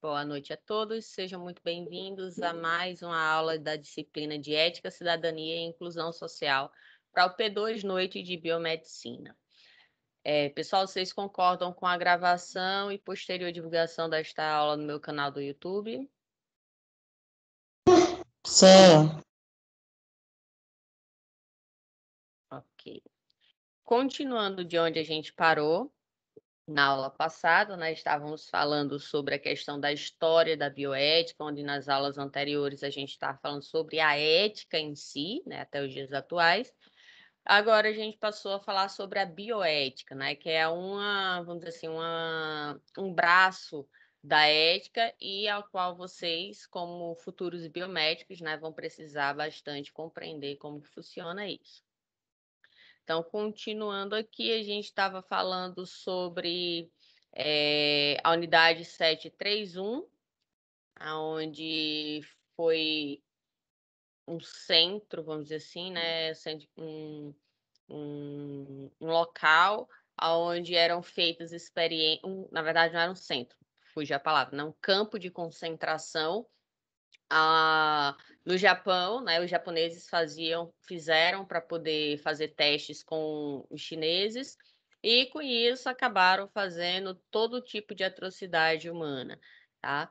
Boa noite a todos, sejam muito bem-vindos a mais uma aula da disciplina de Ética, Cidadania e Inclusão Social para o P2 Noite de Biomedicina. Pessoal, vocês concordam com a gravação e posterior divulgação desta aula no meu canal do YouTube? Sim. Ok. Continuando de onde a gente parou, na aula passada, nós estávamos falando sobre a questão da história da bioética, onde nas aulas anteriores a gente estava falando sobre a ética em si, né, até os dias atuais. Agora a gente passou a falar sobre a bioética, né, que é vamos dizer assim, um braço da ética e ao qual vocês, como futuros biomédicos, né, vão precisar bastante compreender como que funciona isso. Então, continuando aqui, a gente estava falando sobre a unidade 731, onde foi um centro, vamos dizer assim, né? Um local onde eram feitas experiências. Na verdade, não era um centro, fugiu a palavra, não, um campo de concentração. No Japão, né, os japoneses fizeram para poder fazer testes com os chineses e com isso acabaram fazendo todo tipo de atrocidade humana, tá?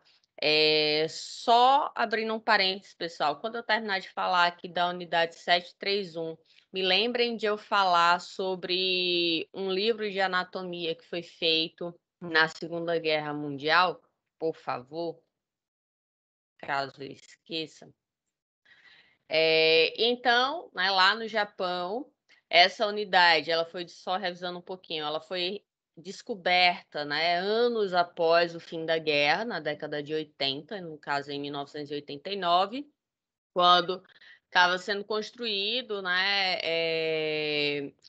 Só abrindo um parênteses, pessoal, quando eu terminar de falar aqui da unidade 731, me lembrem de eu falar sobre um livro de anatomia que foi feito na Segunda Guerra Mundial, por favor, caso eu esqueça. Então, né, lá no Japão, essa unidade, ela foi, só revisando um pouquinho, ela foi descoberta, né, anos após o fim da guerra, na década de 80, no caso em 1989, quando estava sendo construído, né,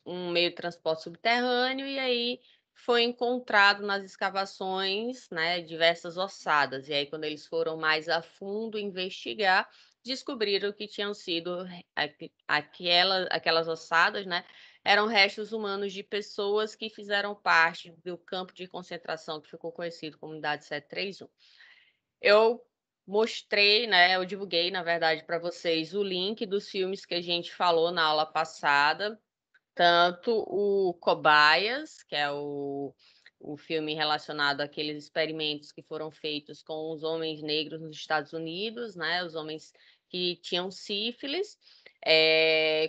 um meio de transporte subterrâneo, e aí foi encontrado nas escavações, né, diversas ossadas. E aí, quando eles foram mais a fundo investigar, descobriram que tinham sido aquelas ossadas, né, eram restos humanos de pessoas que fizeram parte do campo de concentração que ficou conhecido como Unidade 731. Eu mostrei, né, eu divulguei, na verdade, para vocês o link dos filmes que a gente falou na aula passada, tanto o Cobaias, que é o filme relacionado àqueles experimentos que foram feitos com os homens negros nos Estados Unidos, né, os homens que tinham sífilis.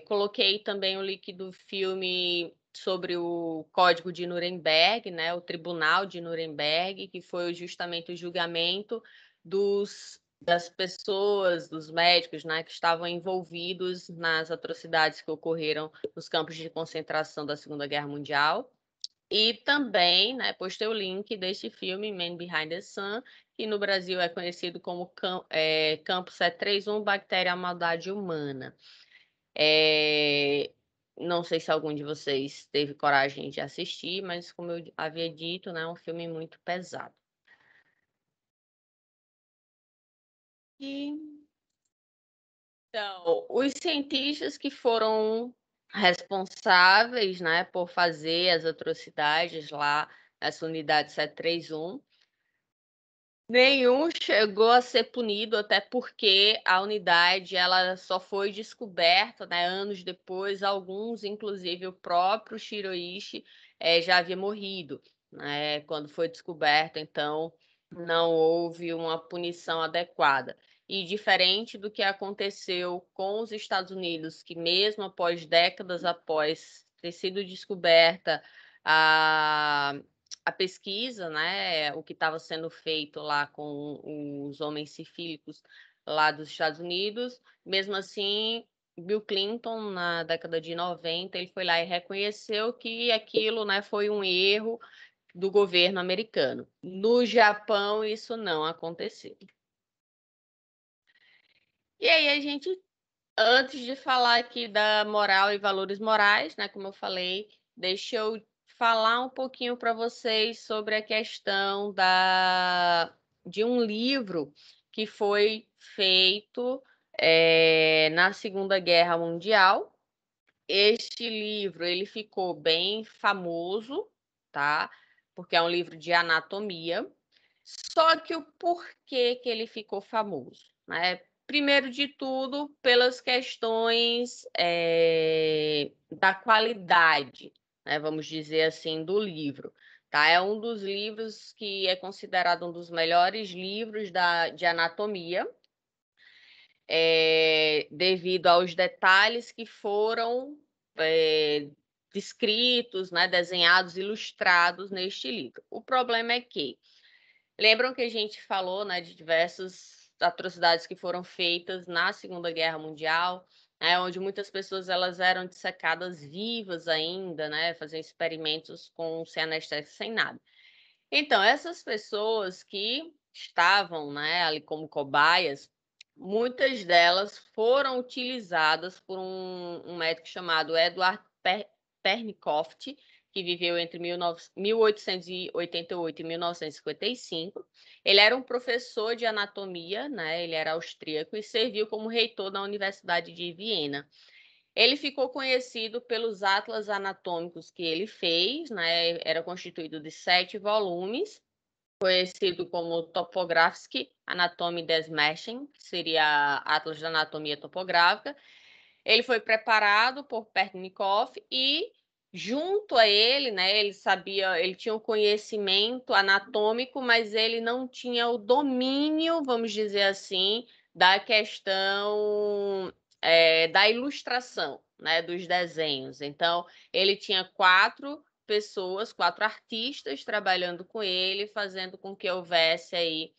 Coloquei também o link do filme sobre o Código de Nuremberg, né, o Tribunal de Nuremberg, que foi justamente o julgamento das pessoas, dos médicos, né, que estavam envolvidos nas atrocidades que ocorreram nos campos de concentração da Segunda Guerra Mundial. E também, né, postei o link deste filme, Man Behind the Sun, que no Brasil é conhecido como Campo 731, Bactéria à Maldade Humana. Não sei se algum de vocês teve coragem de assistir, mas como eu havia dito, né, é um filme muito pesado. Então, os cientistas que foram responsáveis, né, por fazer as atrocidades lá nessa unidade 731, nenhum chegou a ser punido, até porque a unidade ela só foi descoberta, né, anos depois, alguns, inclusive o próprio Shiroishi, já havia morrido, né, quando foi descoberto, então não houve uma punição adequada. E diferente do que aconteceu com os Estados Unidos, que mesmo décadas após ter sido descoberta a pesquisa, né, o que estava sendo feito lá com os homens sifílicos lá dos Estados Unidos, mesmo assim, Bill Clinton, na década de 90, ele foi lá e reconheceu que aquilo, né, foi um erro do governo americano. No Japão, isso não aconteceu. E aí a gente, antes de falar aqui da moral e valores morais, né, como eu falei, deixa eu falar um pouquinho para vocês sobre a questão de um livro que foi feito na Segunda Guerra Mundial. Este livro ele ficou bem famoso, tá? Porque é um livro de anatomia. Só que o porquê que ele ficou famoso, né? Primeiro de tudo, pelas questões da qualidade, né? Vamos dizer assim, do livro. Tá? É um dos livros que é considerado um dos melhores livros de anatomia, devido aos detalhes que foram descritos, né? Desenhados, ilustrados neste livro. O problema é que lembram que a gente falou, né, de diversas atrocidades que foram feitas na Segunda Guerra Mundial, né, onde muitas pessoas elas eram dissecadas vivas ainda, né, faziam experimentos sem anestésia, sem nada. Então, essas pessoas que estavam, né, ali como cobaias, muitas delas foram utilizadas por um médico chamado Edward Pernickoft, que viveu entre 1888 e 1955. Ele era um professor de anatomia, né? Ele era austríaco e serviu como reitor da Universidade de Viena. Ele ficou conhecido pelos atlas anatômicos que ele fez, né? Era constituído de 7 volumes, conhecido como Topographic Anatomy des Menschen, que seria Atlas da Anatomia Topográfica. Ele foi preparado por Pertnikov e, junto a ele, né, ele tinha o conhecimento anatômico, mas ele não tinha o domínio, vamos dizer assim, da questão da ilustração, né, dos desenhos. Então, ele tinha 4 pessoas, 4 artistas trabalhando com ele, fazendo com que houvesse aí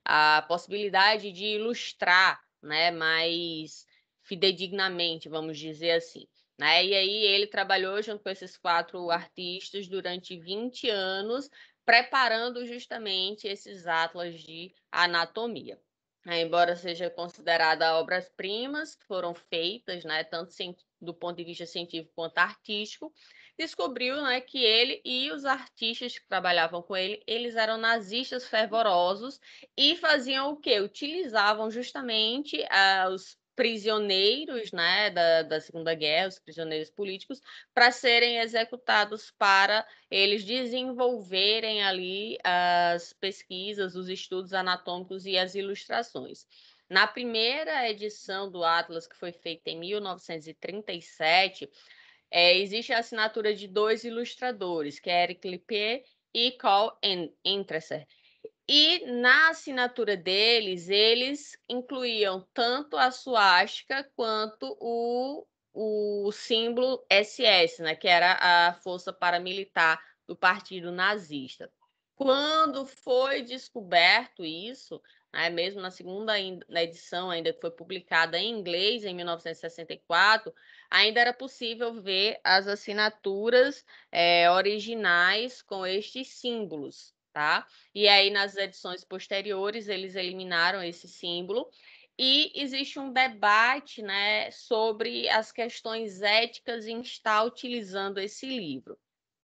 a possibilidade de ilustrar, né, mais fidedignamente, vamos dizer assim. Né? E aí ele trabalhou junto com esses 4 artistas durante 20 anos, preparando justamente esses atlas de anatomia. Embora seja considerada obras-primas que foram feitas, né, tanto do ponto de vista científico quanto artístico, descobriu, né, que ele e os artistas que trabalhavam com ele, eles eram nazistas fervorosos e faziam o quê? Utilizavam justamente os prisioneiros, né, da Segunda Guerra, os prisioneiros políticos, para serem executados, para eles desenvolverem ali as pesquisas, os estudos anatômicos e as ilustrações. Na primeira edição do Atlas, que foi feita em 1937, existe a assinatura de 2 ilustradores, que é Eric Lippé e Carl Entresser. E na assinatura deles, eles incluíam tanto a suástica quanto o símbolo SS, né, que era a força paramilitar do Partido Nazista. Quando foi descoberto isso, né, mesmo na segunda na edição, ainda que foi publicada em inglês em 1964, ainda era possível ver as assinaturas originais com estes símbolos, tá? E aí, nas edições posteriores, eles eliminaram esse símbolo. E existe um debate, né, sobre as questões éticas em estar utilizando esse livro.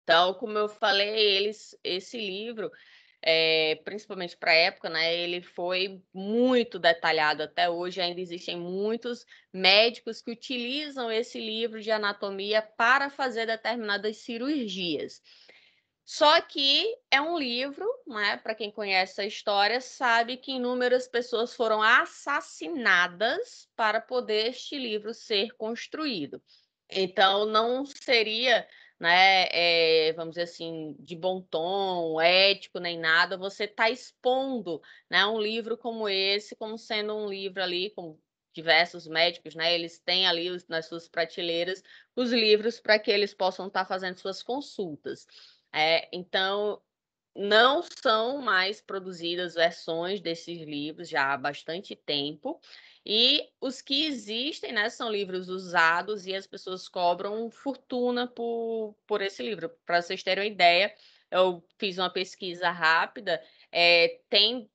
Então, como eu falei, esse livro, principalmente para a época, né, ele foi muito detalhado. Até hoje ainda existem muitos médicos que utilizam esse livro de anatomia para fazer determinadas cirurgias. Só que é um livro, né? Para quem conhece a história, sabe que inúmeras pessoas foram assassinadas para poder este livro ser construído. Então, não seria, né, vamos dizer assim, de bom tom, ético, nem nada, você está expondo, né, um livro como esse, como sendo um livro ali, com diversos médicos, né, eles têm ali nas suas prateleiras os livros para que eles possam estar fazendo suas consultas. Então, não são mais produzidas versões desses livros já há bastante tempo. E os que existem, né, são livros usados e as pessoas cobram fortuna por esse livro. Para vocês terem uma ideia, eu fiz uma pesquisa rápida, tem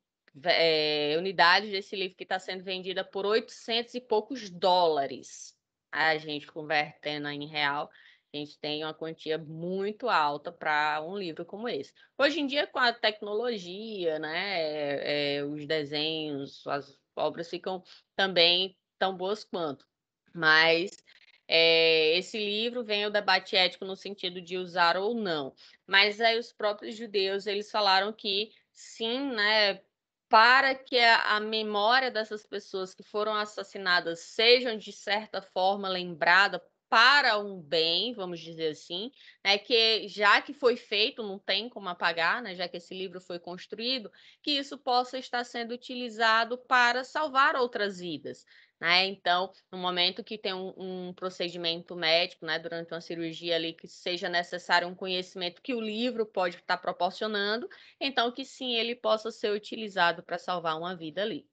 unidades desse livro que está sendo vendida por 800 e poucos dólares. A gente convertendo em real, a gente tem uma quantia muito alta para um livro como esse. Hoje em dia, com a tecnologia, né, os desenhos, as obras ficam também tão boas quanto. Mas esse livro vem o debate ético no sentido de usar ou não. Mas aí os próprios judeus, eles falaram que sim, né, para que a memória dessas pessoas que foram assassinadas sejam, de certa forma, lembrada para um bem, vamos dizer assim, né, que já que foi feito, não tem como apagar, né, já que esse livro foi construído, que isso possa estar sendo utilizado para salvar outras vidas. Né? Então, no momento que tem um procedimento médico, né, durante uma cirurgia ali, que seja necessário um conhecimento que o livro pode estar proporcionando, então que sim, ele possa ser utilizado para salvar uma vida ali.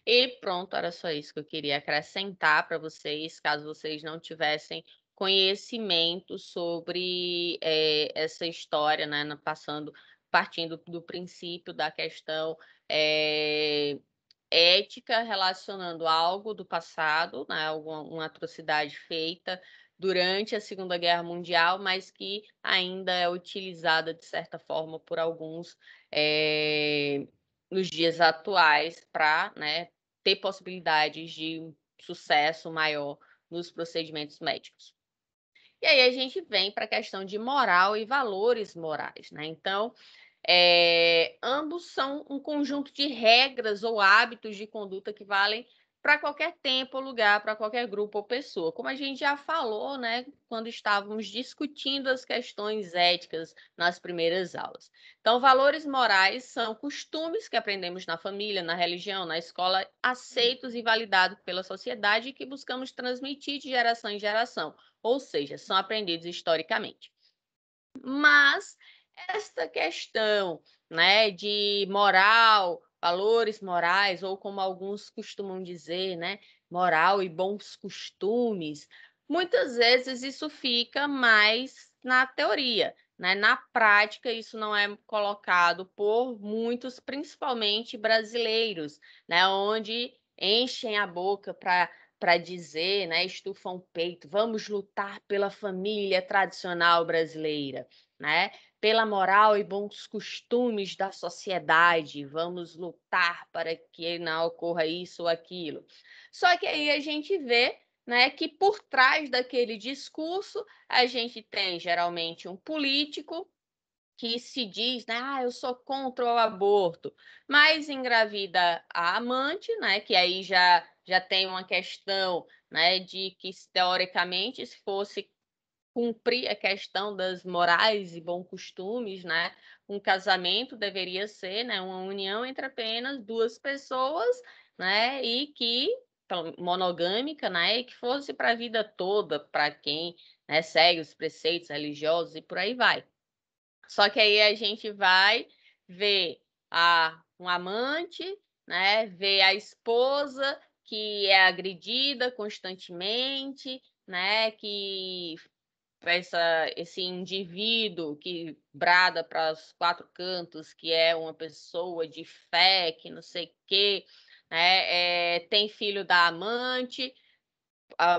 E pronto, era só isso que eu queria acrescentar para vocês, caso vocês não tivessem conhecimento sobre essa história, né, partindo do princípio da questão ética relacionando algo do passado, né, uma atrocidade feita durante a Segunda Guerra Mundial, mas que ainda é utilizada de certa forma por alguns nos dias atuais para, né, ter possibilidades de um sucesso maior nos procedimentos médicos. E aí a gente vem para a questão de moral e valores morais, né? Então, ambos são um conjunto de regras ou hábitos de conduta que valem para qualquer tempo ou lugar, para qualquer grupo ou pessoa. Como a gente já falou, né, quando estávamos discutindo as questões éticas nas primeiras aulas. Então, valores morais são costumes que aprendemos na família, na religião, na escola, aceitos e validados pela sociedade e que buscamos transmitir de geração em geração, ou seja, são aprendidos historicamente. Mas esta questão, né, de moral, valores morais, ou como alguns costumam dizer, né, moral e bons costumes, muitas vezes isso fica mais na teoria, né? Na prática, isso não é colocado por muitos, principalmente brasileiros, né, onde enchem a boca para dizer, né, estufam o peito, vamos lutar pela família tradicional brasileira, né? Pela moral e bons costumes da sociedade, vamos lutar para que não ocorra isso ou aquilo. Só que aí a gente vê, né, que por trás daquele discurso a gente tem geralmente um político que se diz, né, eu sou contra o aborto, mas engravida a amante, né, que aí já tem uma questão, né, de que teoricamente se fosse cumprir a questão das morais e bons costumes, né? Um casamento deveria ser, né, uma união entre apenas duas pessoas, né? E que monogâmica, né? E que fosse para a vida toda, para quem, né, segue os preceitos religiosos e por aí vai. Só que aí a gente vai ver um amante, né? Ver a esposa que é agredida constantemente, né? Que esse indivíduo que brada para os quatro cantos, que é uma pessoa de fé, que não sei o quê, né? Tem filho da amante,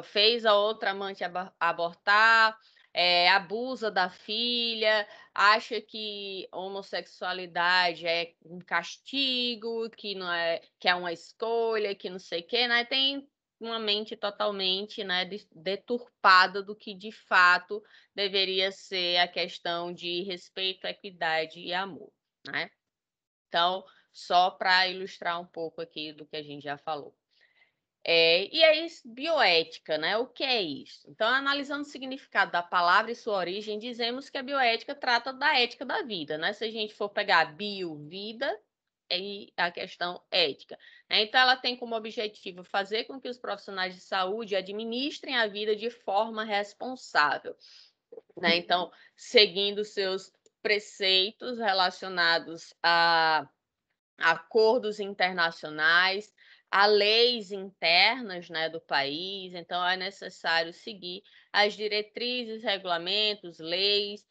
fez a outra amante abortar, abusa da filha, acha que homossexualidade é um castigo, que não é, que é uma escolha, que não sei o quê, né? Tem uma mente totalmente, né, deturpada do que de fato deveria ser a questão de respeito, equidade e amor, né? Então, só para ilustrar um pouco aqui do que a gente já falou. E aí, bioética, né? O que é isso? Então, analisando o significado da palavra e sua origem, dizemos que a bioética trata da ética da vida, né? Se a gente for pegar bio, vida, e a questão ética, né? Então, ela tem como objetivo fazer com que os profissionais de saúde administrem a vida de forma responsável, né? Então, seguindo seus preceitos relacionados a acordos internacionais, a leis internas, né, do país. Então, é necessário seguir as diretrizes, regulamentos, leis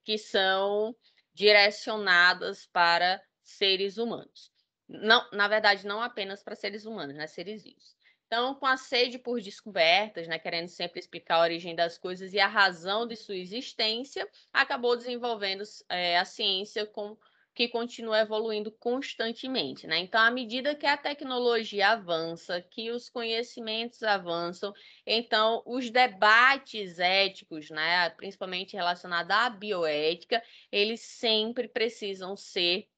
que são direcionadas para seres humanos. Não, na verdade, não apenas para seres humanos, né, seres vivos. Então, com a sede por descobertas, né, querendo sempre explicar a origem das coisas e a razão de sua existência, acabou desenvolvendo a ciência com que continua evoluindo constantemente, né? Então, à medida que a tecnologia avança, que os conhecimentos avançam, então os debates éticos, né, principalmente relacionados à bioética, eles sempre precisam ser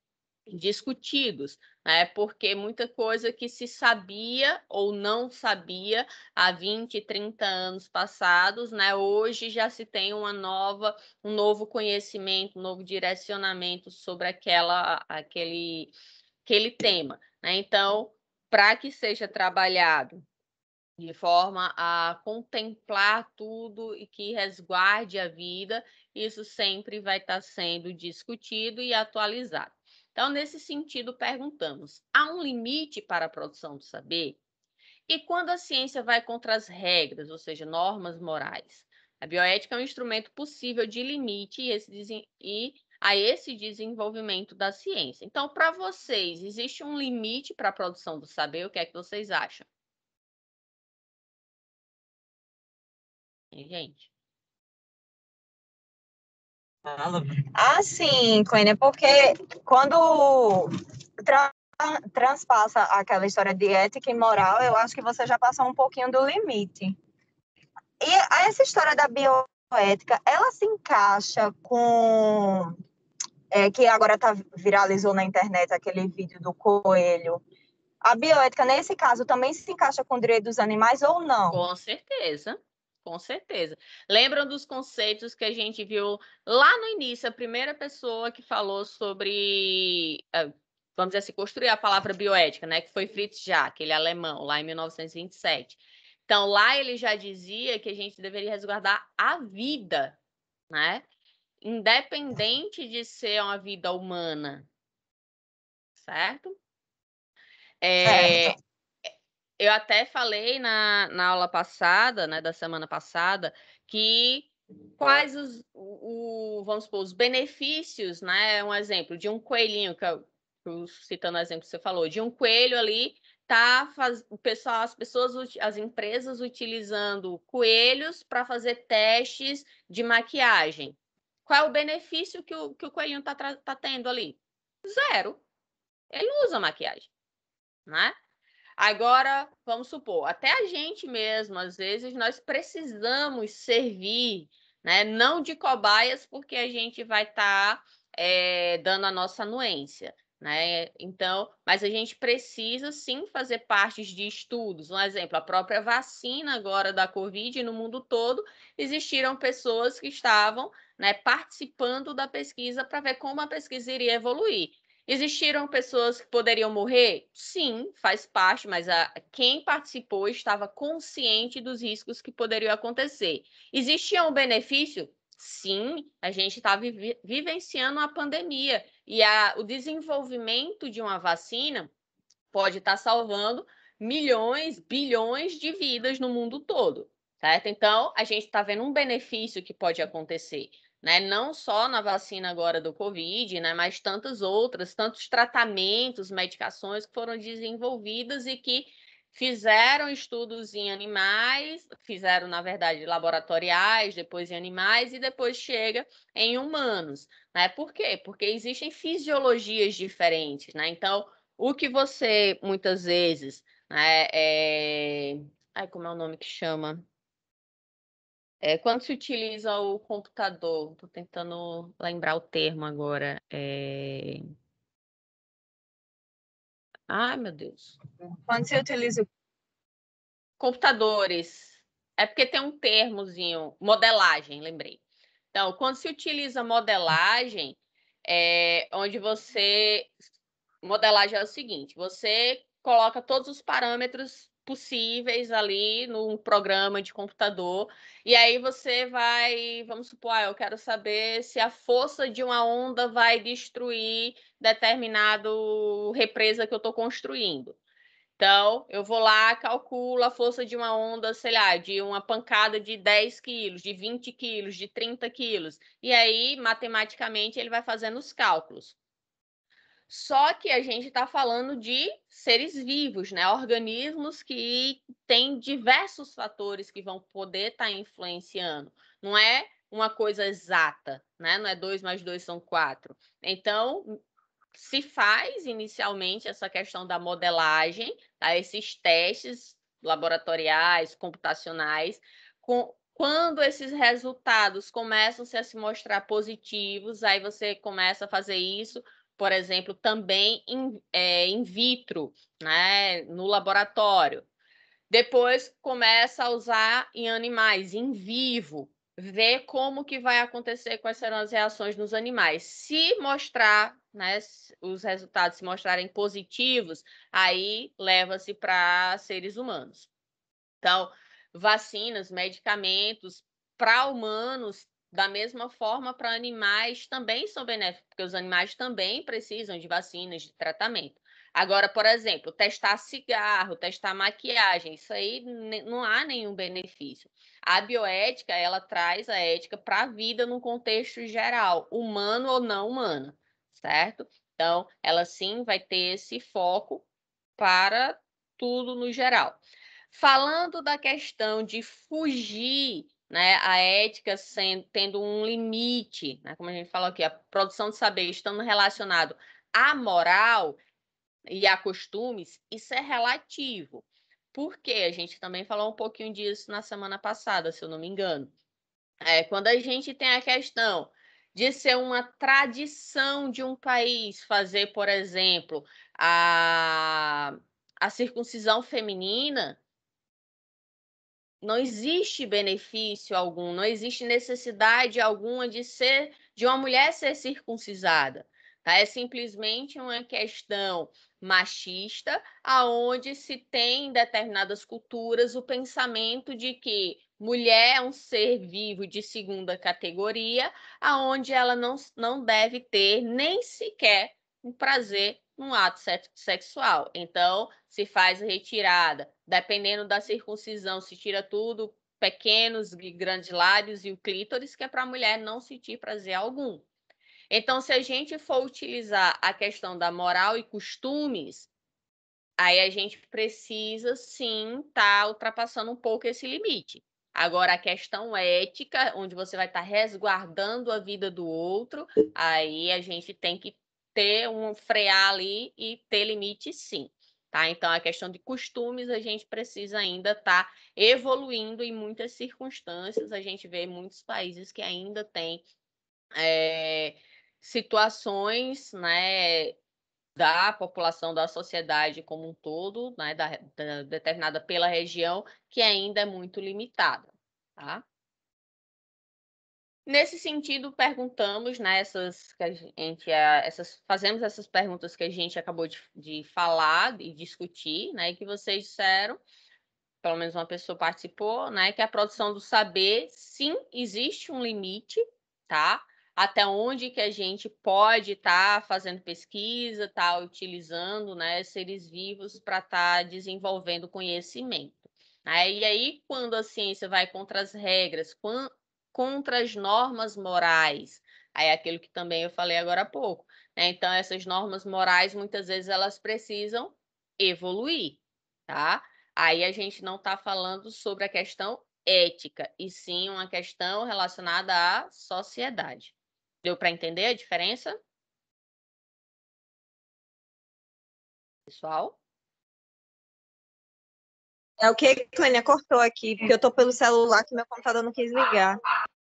discutidos, né? Porque muita coisa que se sabia ou não sabia há 20, 30 anos passados, né? Hoje já se tem um novo conhecimento, um novo direcionamento sobre aquele tema, né? Então, para que seja trabalhado de forma a contemplar tudo e que resguarde a vida, isso sempre vai estar sendo discutido e atualizado. Então, nesse sentido, perguntamos: há um limite para a produção do saber? E quando a ciência vai contra as regras, ou seja, normas morais? A bioética é um instrumento possível de limite a esse desenvolvimento da ciência. Então, para vocês, existe um limite para a produção do saber? O que é que vocês acham? Gente. Ah, sim, Clênia, porque quando transpassa aquela história de ética e moral, eu acho que você já passou um pouquinho do limite. E essa história da bioética, ela se encaixa com... que agora viralizou na internet aquele vídeo do coelho. A bioética, nesse caso, também se encaixa com o direito dos animais ou não? Com certeza, com certeza. Lembram dos conceitos que a gente viu lá no início, a primeira pessoa que falou sobre, vamos dizer assim, construir a palavra bioética, né? Que foi Fritz Jack, aquele alemão, lá em 1927. Então, lá ele já dizia que a gente deveria resguardar a vida, né? Independente de ser uma vida humana, certo? Certo. Eu até falei na aula passada, né, da semana passada, que quais vamos supor, os benefícios, né? Um exemplo de um coelhinho, citando o exemplo que você falou, de um coelho ali, o pessoal, as empresas utilizando coelhos para fazer testes de maquiagem. Qual é o benefício que o coelhinho tá tendo ali? Zero. Ele não usa maquiagem, né? Agora, vamos supor, até a gente mesmo, às vezes, nós precisamos servir, né? Não de cobaias, porque a gente vai estar dando a nossa anuência, né? Então, mas a gente precisa sim fazer partes de estudos. Um exemplo, a própria vacina agora da Covid no mundo todo, existiram pessoas que estavam, né, participando da pesquisa para ver como a pesquisa iria evoluir. Existiram pessoas que poderiam morrer? Sim, faz parte, mas quem participou estava consciente dos riscos que poderiam acontecer. Existia um benefício? Sim, a gente está vivenciando uma pandemia e o desenvolvimento de uma vacina pode estar salvando milhões, bilhões de vidas no mundo todo, certo? Então, a gente está vendo um benefício que pode acontecer, né? Não só na vacina agora do Covid, né? Mas tantas outras, tantos tratamentos, medicações que foram desenvolvidas e que fizeram estudos em animais, fizeram, na verdade, laboratoriais, depois em animais e depois chega em humanos, né? Por quê? Porque existem fisiologias diferentes, né? Então, o que você, muitas vezes, né, Ai, como é o nome que chama? Quando se utiliza o computador, estou tentando lembrar o termo agora. Ai, meu Deus. Quando se utiliza... Computadores. É porque tem um termozinho, modelagem, lembrei. Então, quando se utiliza modelagem, onde você... Modelagem é o seguinte, você coloca todos os parâmetros possíveis ali num programa de computador, e aí você vai, vamos supor, eu quero saber se a força de uma onda vai destruir determinado represa que eu estou construindo. Então, eu vou lá, calculo a força de uma onda, sei lá, de uma pancada de 10 quilos, de 20 quilos, de 30 quilos. E aí, matematicamente, ele vai fazendo os cálculos. Só que a gente está falando de seres vivos, né? Organismos que têm diversos fatores que vão poder estar influenciando. Não é uma coisa exata, né? Não é 2 mais 2 são 4. Então, se faz inicialmente essa questão da modelagem, tá? Esses testes laboratoriais, computacionais, quando esses resultados começam a se mostrar positivos, aí você começa a fazer isso, por exemplo, também in vitro, né, no laboratório. Depois começa a usar em animais, em vivo, ver como que vai acontecer, quais serão as reações nos animais. Se mostrar, né, os resultados se mostrarem positivos, aí leva-se para seres humanos. Então, vacinas, medicamentos para humanos, da mesma forma para animais, também são benéficos, porque os animais também precisam de vacinas, de tratamento. Agora, por exemplo, testar cigarro, testar maquiagem, isso aí não há nenhum benefício. A bioética, ela traz a ética para a vida num contexto geral, humano ou não humano, certo? Então, ela sim vai ter esse foco para tudo no geral. Falando da questão de fugir, né, a ética tendo um limite, né, como a gente falou aqui, a produção de saber estando relacionado à moral e a costumes, isso é relativo. Porque a gente também falou um pouquinho disso na semana passada, se eu não me engano. Quando a gente tem a questão de ser uma tradição de um país fazer, por exemplo, a circuncisão feminina, não existe benefício algum, não existe necessidade alguma de uma mulher ser circuncisada. Tá? É simplesmente uma questão machista, aonde se tem em determinadas culturas o pensamento de que mulher é um ser vivo de segunda categoria, aonde ela não deve ter nem sequer um prazer num ato sexual. Então, se faz retirada, dependendo da circuncisão, se tira tudo, pequenos e grandes lábios e o clítoris, que é para a mulher não sentir prazer algum. Então, se a gente for utilizar a questão da moral e costumes, aí a gente precisa sim estar ultrapassando um pouco esse limite. Agora, a questão ética, onde você vai estar resguardando a vida do outro, aí a gente tem que ter frear ali e ter limite, sim. Tá? Então, a questão de costumes, a gente precisa ainda estar evoluindo em muitas circunstâncias. A gente vê muitos países que ainda têm situações, né, da população, da sociedade como um todo, né, determinada pela região, que ainda é muito limitada. Tá? Nesse sentido, perguntamos, né, fazemos essas perguntas que a gente acabou de falar e discutir, né, e que vocês disseram, pelo menos uma pessoa participou, né, que a produção do saber, sim, existe um limite, tá? Até onde que a gente pode estar fazendo pesquisa, tá utilizando, né, seres vivos para estar desenvolvendo conhecimento. E aí, quando a ciência vai contra as regras, contra as normas morais, aí é aquilo que também eu falei agora há pouco, né? Então, essas normas morais, muitas vezes, elas precisam evoluir, tá? Aí a gente não está falando sobre a questão ética, e sim uma questão relacionada à sociedade. Deu para entender a diferença, pessoal? É o que, Clênia, cortou aqui, porque eu tô pelo celular que meu computador não quis ligar.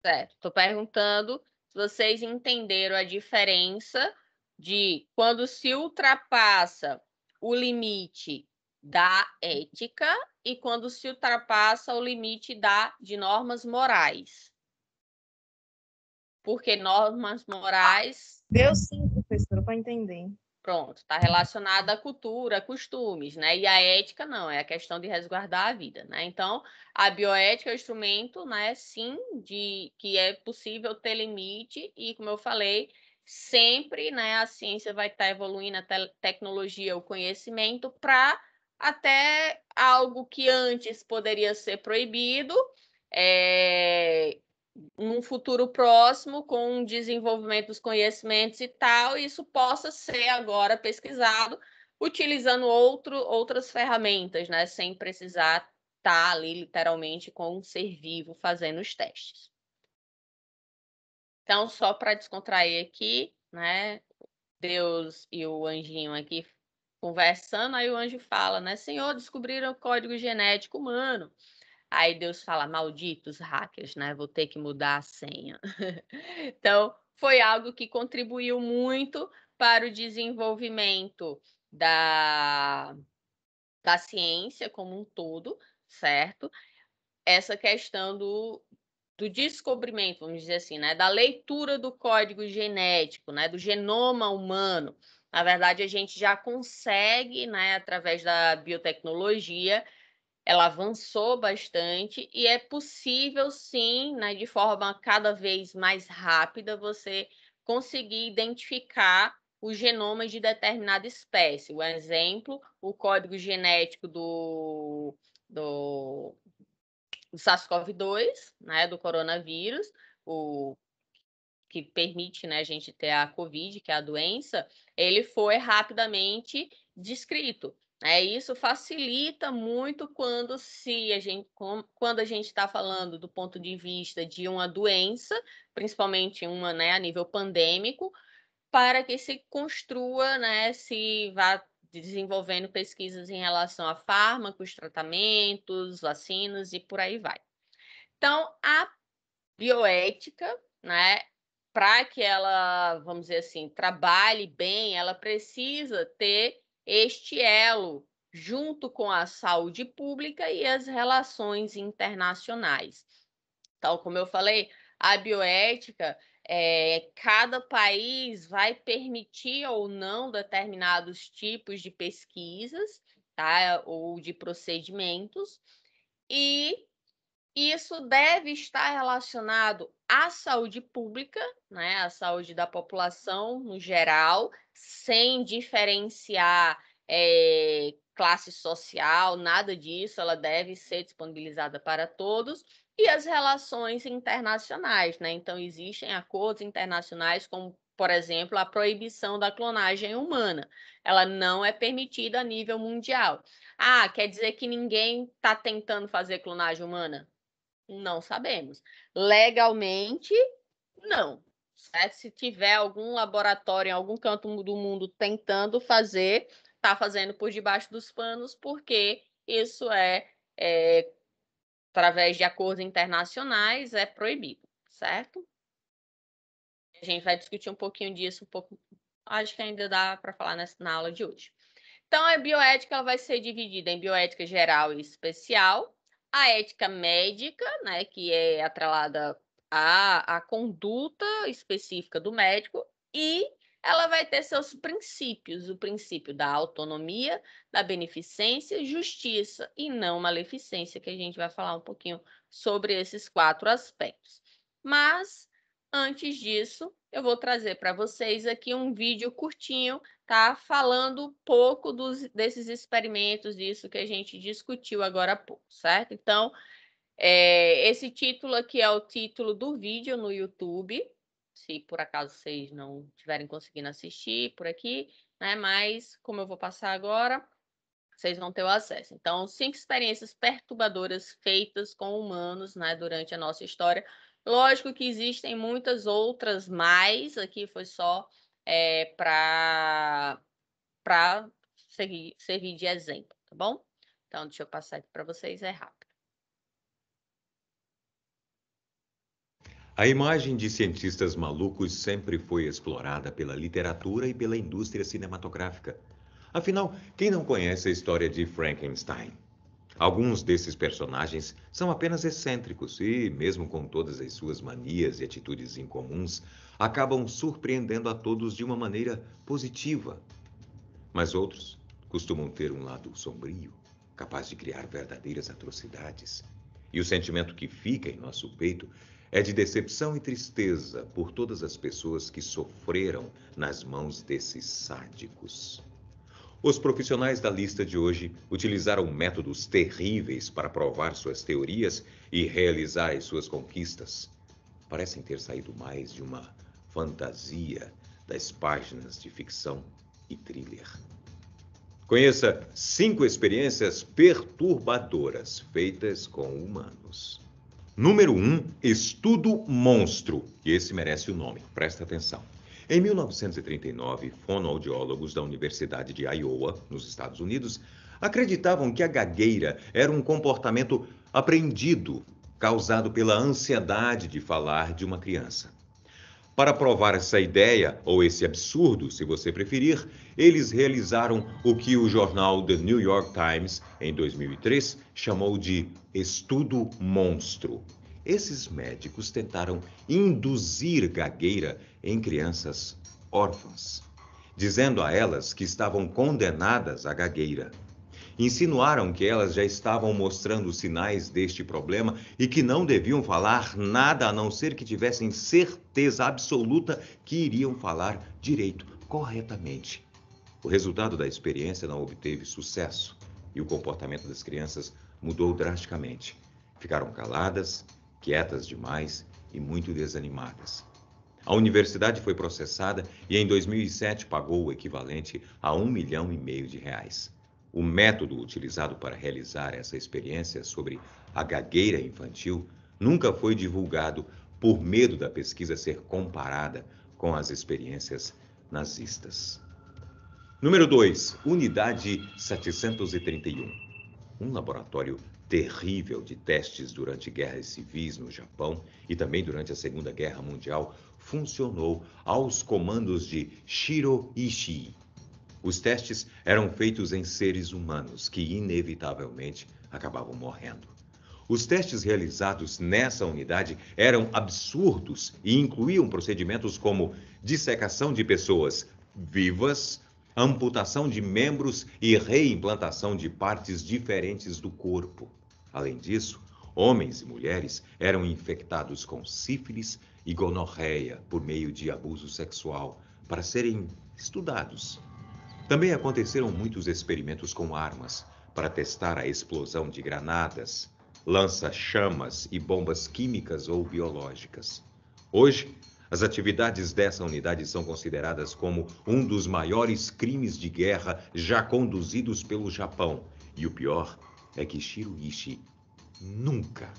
Certo. Estou perguntando se vocês entenderam a diferença de quando se ultrapassa o limite da ética e quando se ultrapassa o limite de normas morais. Porque normas morais, Deu sim, professora, para entender. pronto, está relacionada à cultura, costumes, né? E a ética não, é a questão de resguardar a vida, né? Então, a bioética é o instrumento, né, sim, de que é possível ter limite e, como eu falei, sempre, né, a ciência vai estar evoluindo, a tecnologia, o conhecimento para até algo que antes poderia ser proibido, num futuro próximo, com o desenvolvimento dos conhecimentos e tal, isso possa ser agora pesquisado utilizando outras ferramentas, né? Sem precisar estar ali literalmente com um ser vivo fazendo os testes. Então, só para descontrair aqui, né? Deus e o anjinho aqui conversando, aí o anjo fala, né? Senhor, descobriram o código genético humano. Aí Deus fala, malditos hackers, né? Vou ter que mudar a senha. Então, foi algo que contribuiu muito para o desenvolvimento da ciência como um todo, certo? Essa questão do descobrimento, vamos dizer assim, né? Da leitura do código genético, né? Do genoma humano. Na verdade, a gente já consegue, né, através da biotecnologia, ela avançou bastante e é possível, sim, né, de forma cada vez mais rápida, você conseguir identificar os genomas de determinada espécie. O exemplo, o código genético do SARS-CoV-2, né, do coronavírus, o que permite, né, a gente ter a COVID, que é a doença, ele foi rapidamente descrito. Isso facilita muito quando a gente está falando do ponto de vista de uma doença, principalmente uma, né, a nível pandêmico, para que se construa, né, se vá desenvolvendo pesquisas em relação a fármacos, tratamentos, vacinas e por aí vai. Então, a bioética, né, para que ela, vamos dizer assim, trabalhe bem, ela precisa ter este elo junto com a saúde pública e as relações internacionais. Então, como eu falei, a bioética, cada país vai permitir ou não determinados tipos de pesquisas, tá, ou de procedimentos, e isso deve estar relacionado à saúde pública, né, à saúde da população no geral, sem diferenciar classe social, nada disso, ela deve ser disponibilizada para todos, e as relações internacionais, né? Então, existem acordos internacionais, como, por exemplo, a proibição da clonagem humana. Ela não é permitida a nível mundial. Ah, quer dizer que ninguém está tentando fazer clonagem humana? Não sabemos. Legalmente, não. Certo? Se tiver algum laboratório em algum canto do mundo tentando fazer, está fazendo por debaixo dos panos, porque isso através de acordos internacionais, é proibido, certo? A gente vai discutir um pouquinho disso, acho que ainda dá para falar na aula de hoje. Então, a bioética ela vai ser dividida em bioética geral e especial, a ética médica, né, que é atrelada à conduta específica do médico, e ela vai ter seus princípios, o princípio da autonomia, da beneficência, justiça e não maleficência, que a gente vai falar um pouquinho sobre esses 4 aspectos. Mas, antes disso, eu vou trazer para vocês aqui um vídeo curtinho, tá? Falando um pouco desses experimentos, disso que a gente discutiu agora há pouco, certo? Então, esse título aqui é o título do vídeo no YouTube, se por acaso vocês não estiverem conseguindo assistir por aqui, né? Mas, como eu vou passar agora, vocês vão ter o acesso. Então, 5 experiências perturbadoras feitas com humanos, né, durante a nossa história. Lógico que existem muitas outras mais, aqui foi só para servir de exemplo, tá bom? Então, deixa eu passar aqui para vocês, é rápido. A imagem de cientistas malucos sempre foi explorada pela literatura e pela indústria cinematográfica. Afinal, quem não conhece a história de Frankenstein? Alguns desses personagens são apenas excêntricos e, mesmo com todas as suas manias e atitudes incomuns, acabam surpreendendo a todos de uma maneira positiva. Mas outros costumam ter um lado sombrio, capaz de criar verdadeiras atrocidades. E o sentimento que fica em nosso peito é de decepção e tristeza por todas as pessoas que sofreram nas mãos desses sádicos. Os profissionais da lista de hoje utilizaram métodos terríveis para provar suas teorias e realizar as suas conquistas. Parecem ter saído mais de uma fantasia das páginas de ficção e thriller. Conheça 5 experiências perturbadoras feitas com humanos. Número 1, estudo monstro. E esse merece o nome, presta atenção. Em 1939, fonoaudiólogos da Universidade de Iowa, nos Estados Unidos, acreditavam que a gagueira era um comportamento aprendido, causado pela ansiedade de falar de uma criança. Para provar essa ideia, ou esse absurdo, se você preferir, eles realizaram o que o jornal The New York Times, em 2003, chamou de estudo monstro. Esses médicos tentaram induzir gagueira em crianças órfãs, dizendo a elas que estavam condenadas à gagueira. Insinuaram que elas já estavam mostrando sinais deste problema e que não deviam falar nada a não ser que tivessem certeza absoluta que iriam falar direito, corretamente. O resultado da experiência não obteve sucesso e o comportamento das crianças mudou drasticamente. Ficaram caladas, quietas demais e muito desanimadas. A universidade foi processada e em 2007 pagou o equivalente a R$ 1,5 milhão de reais. O método utilizado para realizar essa experiência sobre a gagueira infantil nunca foi divulgado por medo da pesquisa ser comparada com as experiências nazistas. Número 2, Unidade 731. Um laboratório terrível de testes durante guerras civis no Japão e também durante a Segunda Guerra Mundial funcionou aos comandos de Shiro Ishii. Os testes eram feitos em seres humanos que, inevitavelmente, acabavam morrendo. Os testes realizados nessa unidade eram absurdos e incluíam procedimentos como dissecação de pessoas vivas, amputação de membros e reimplantação de partes diferentes do corpo. Além disso, homens e mulheres eram infectados com sífilis e gonorreia por meio de abuso sexual para serem estudados. Também aconteceram muitos experimentos com armas para testar a explosão de granadas, lança-chamas e bombas químicas ou biológicas. Hoje, as atividades dessa unidade são consideradas como um dos maiores crimes de guerra já conduzidos pelo Japão. E o pior é que Shiro Ishii nunca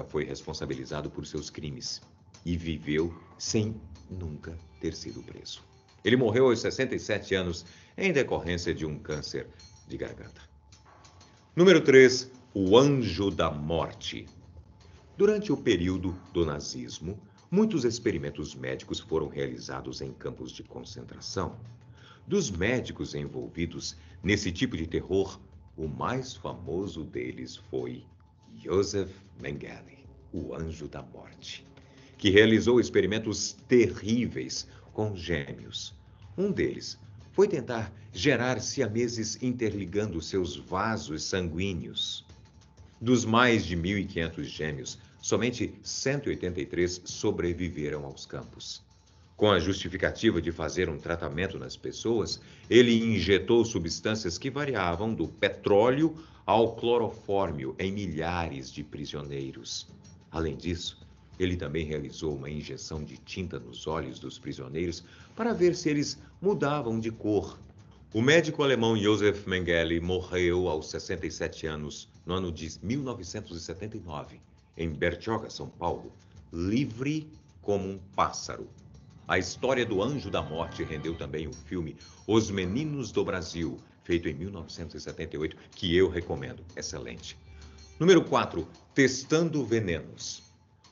foi responsabilizado por seus crimes e viveu sem nunca ter sido preso. Ele morreu aos 67 anos em decorrência de um câncer de garganta. Número 3, o Anjo da Morte. Durante o período do nazismo, muitos experimentos médicos foram realizados em campos de concentração. Dos médicos envolvidos nesse tipo de terror, o mais famoso deles foi Joseph Mengele, o Anjo da Morte, que realizou experimentos terríveis com gêmeos. Um deles foi tentar gerar siameses interligando seus vasos sanguíneos. Dos mais de 1.500 gêmeos, somente 183 sobreviveram aos campos. Com a justificativa de fazer um tratamento nas pessoas, ele injetou substâncias que variavam do petróleo ao clorofórmio em milhares de prisioneiros. Além disso, ele também realizou uma injeção de tinta nos olhos dos prisioneiros para ver se eles mudavam de cor. O médico alemão Joseph Mengele morreu aos 67 anos, no ano de 1979, em Bertioga, São Paulo, livre como um pássaro. A história do Anjo da Morte rendeu também o filme Os Meninos do Brasil, feito em 1978, que eu recomendo. Excelente. Número 4, Testando Venenos.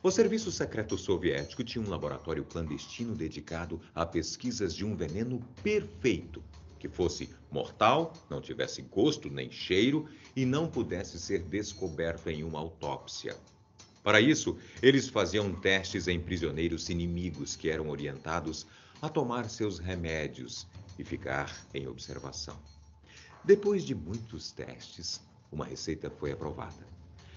O Serviço Secreto Soviético tinha um laboratório clandestino dedicado a pesquisas de um veneno perfeito, que fosse mortal, não tivesse gosto nem cheiro e não pudesse ser descoberto em uma autópsia. Para isso, eles faziam testes em prisioneiros inimigos que eram orientados a tomar seus remédios e ficar em observação. Depois de muitos testes, uma receita foi aprovada.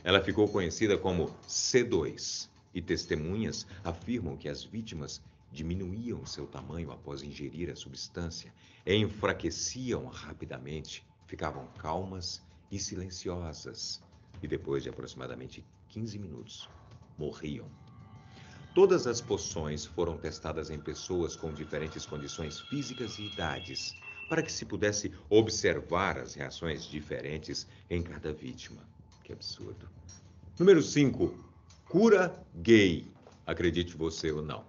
Ela ficou conhecida como C2 e testemunhas afirmam que as vítimas diminuíam seu tamanho após ingerir a substância, enfraqueciam rapidamente, ficavam calmas e silenciosas e depois de aproximadamente 15 minutos, morriam. Todas as poções foram testadas em pessoas com diferentes condições físicas e idades, para que se pudesse observar as reações diferentes em cada vítima. Que absurdo. Número 5. Cura gay. Acredite você ou não.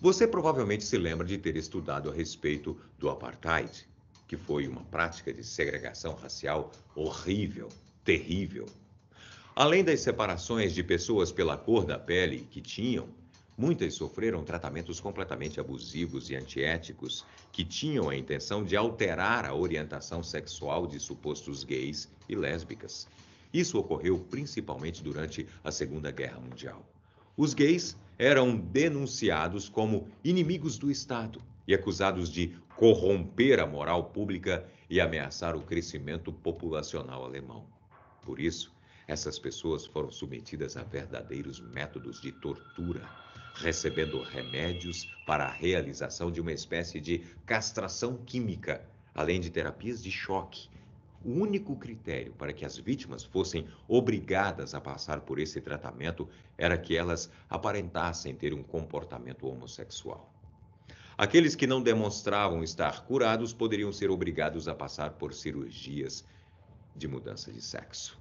Você provavelmente se lembra de ter estudado a respeito do apartheid, que foi uma prática de segregação racial horrível, terrível. Além das separações de pessoas pela cor da pele que tinham, muitas sofreram tratamentos completamente abusivos e antiéticos que tinham a intenção de alterar a orientação sexual de supostos gays e lésbicas. Isso ocorreu principalmente durante a Segunda Guerra Mundial. Os gays eram denunciados como inimigos do Estado e acusados de corromper a moral pública e ameaçar o crescimento populacional alemão. Por isso, essas pessoas foram submetidas a verdadeiros métodos de tortura, recebendo remédios para a realização de uma espécie de castração química, além de terapias de choque. O único critério para que as vítimas fossem obrigadas a passar por esse tratamento era que elas aparentassem ter um comportamento homossexual. Aqueles que não demonstravam estar curados poderiam ser obrigados a passar por cirurgias de mudança de sexo.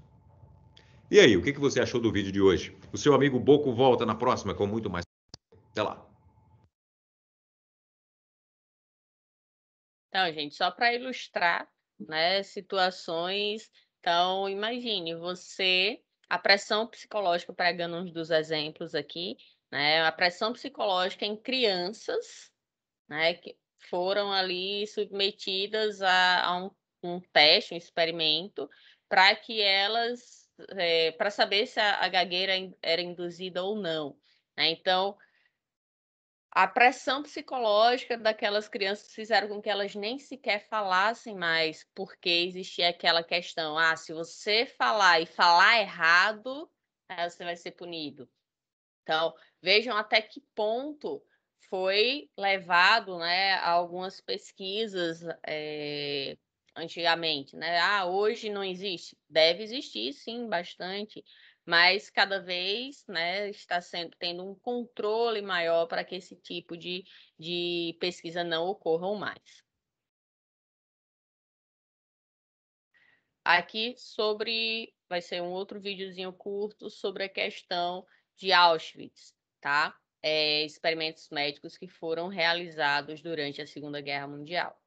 E aí, o que você achou do vídeo de hoje? O seu amigo Boco volta na próxima com muito mais. Até lá. Então, gente, só para ilustrar, né, situações. Então, imagine você, a pressão psicológica, pegando uns dos exemplos aqui, né, a pressão psicológica em crianças, né, que foram ali submetidas a um teste, um experimento, para que elas, para saber se a gagueira era induzida ou não, né? Então, a pressão psicológica daquelas crianças fizeram com que elas nem sequer falassem mais, porque existia aquela questão: se você falar e falar errado, você vai ser punido. Então, vejam até que ponto foi levado, né, a algumas pesquisas antigamente, né? Hoje não existe. Deve existir, sim, bastante, mas cada vez, né, está tendo um controle maior para que esse tipo de pesquisa não ocorram mais. Aqui vai ser um outro videozinho curto sobre a questão de Auschwitz, tá? Experimentos médicos que foram realizados durante a Segunda Guerra Mundial.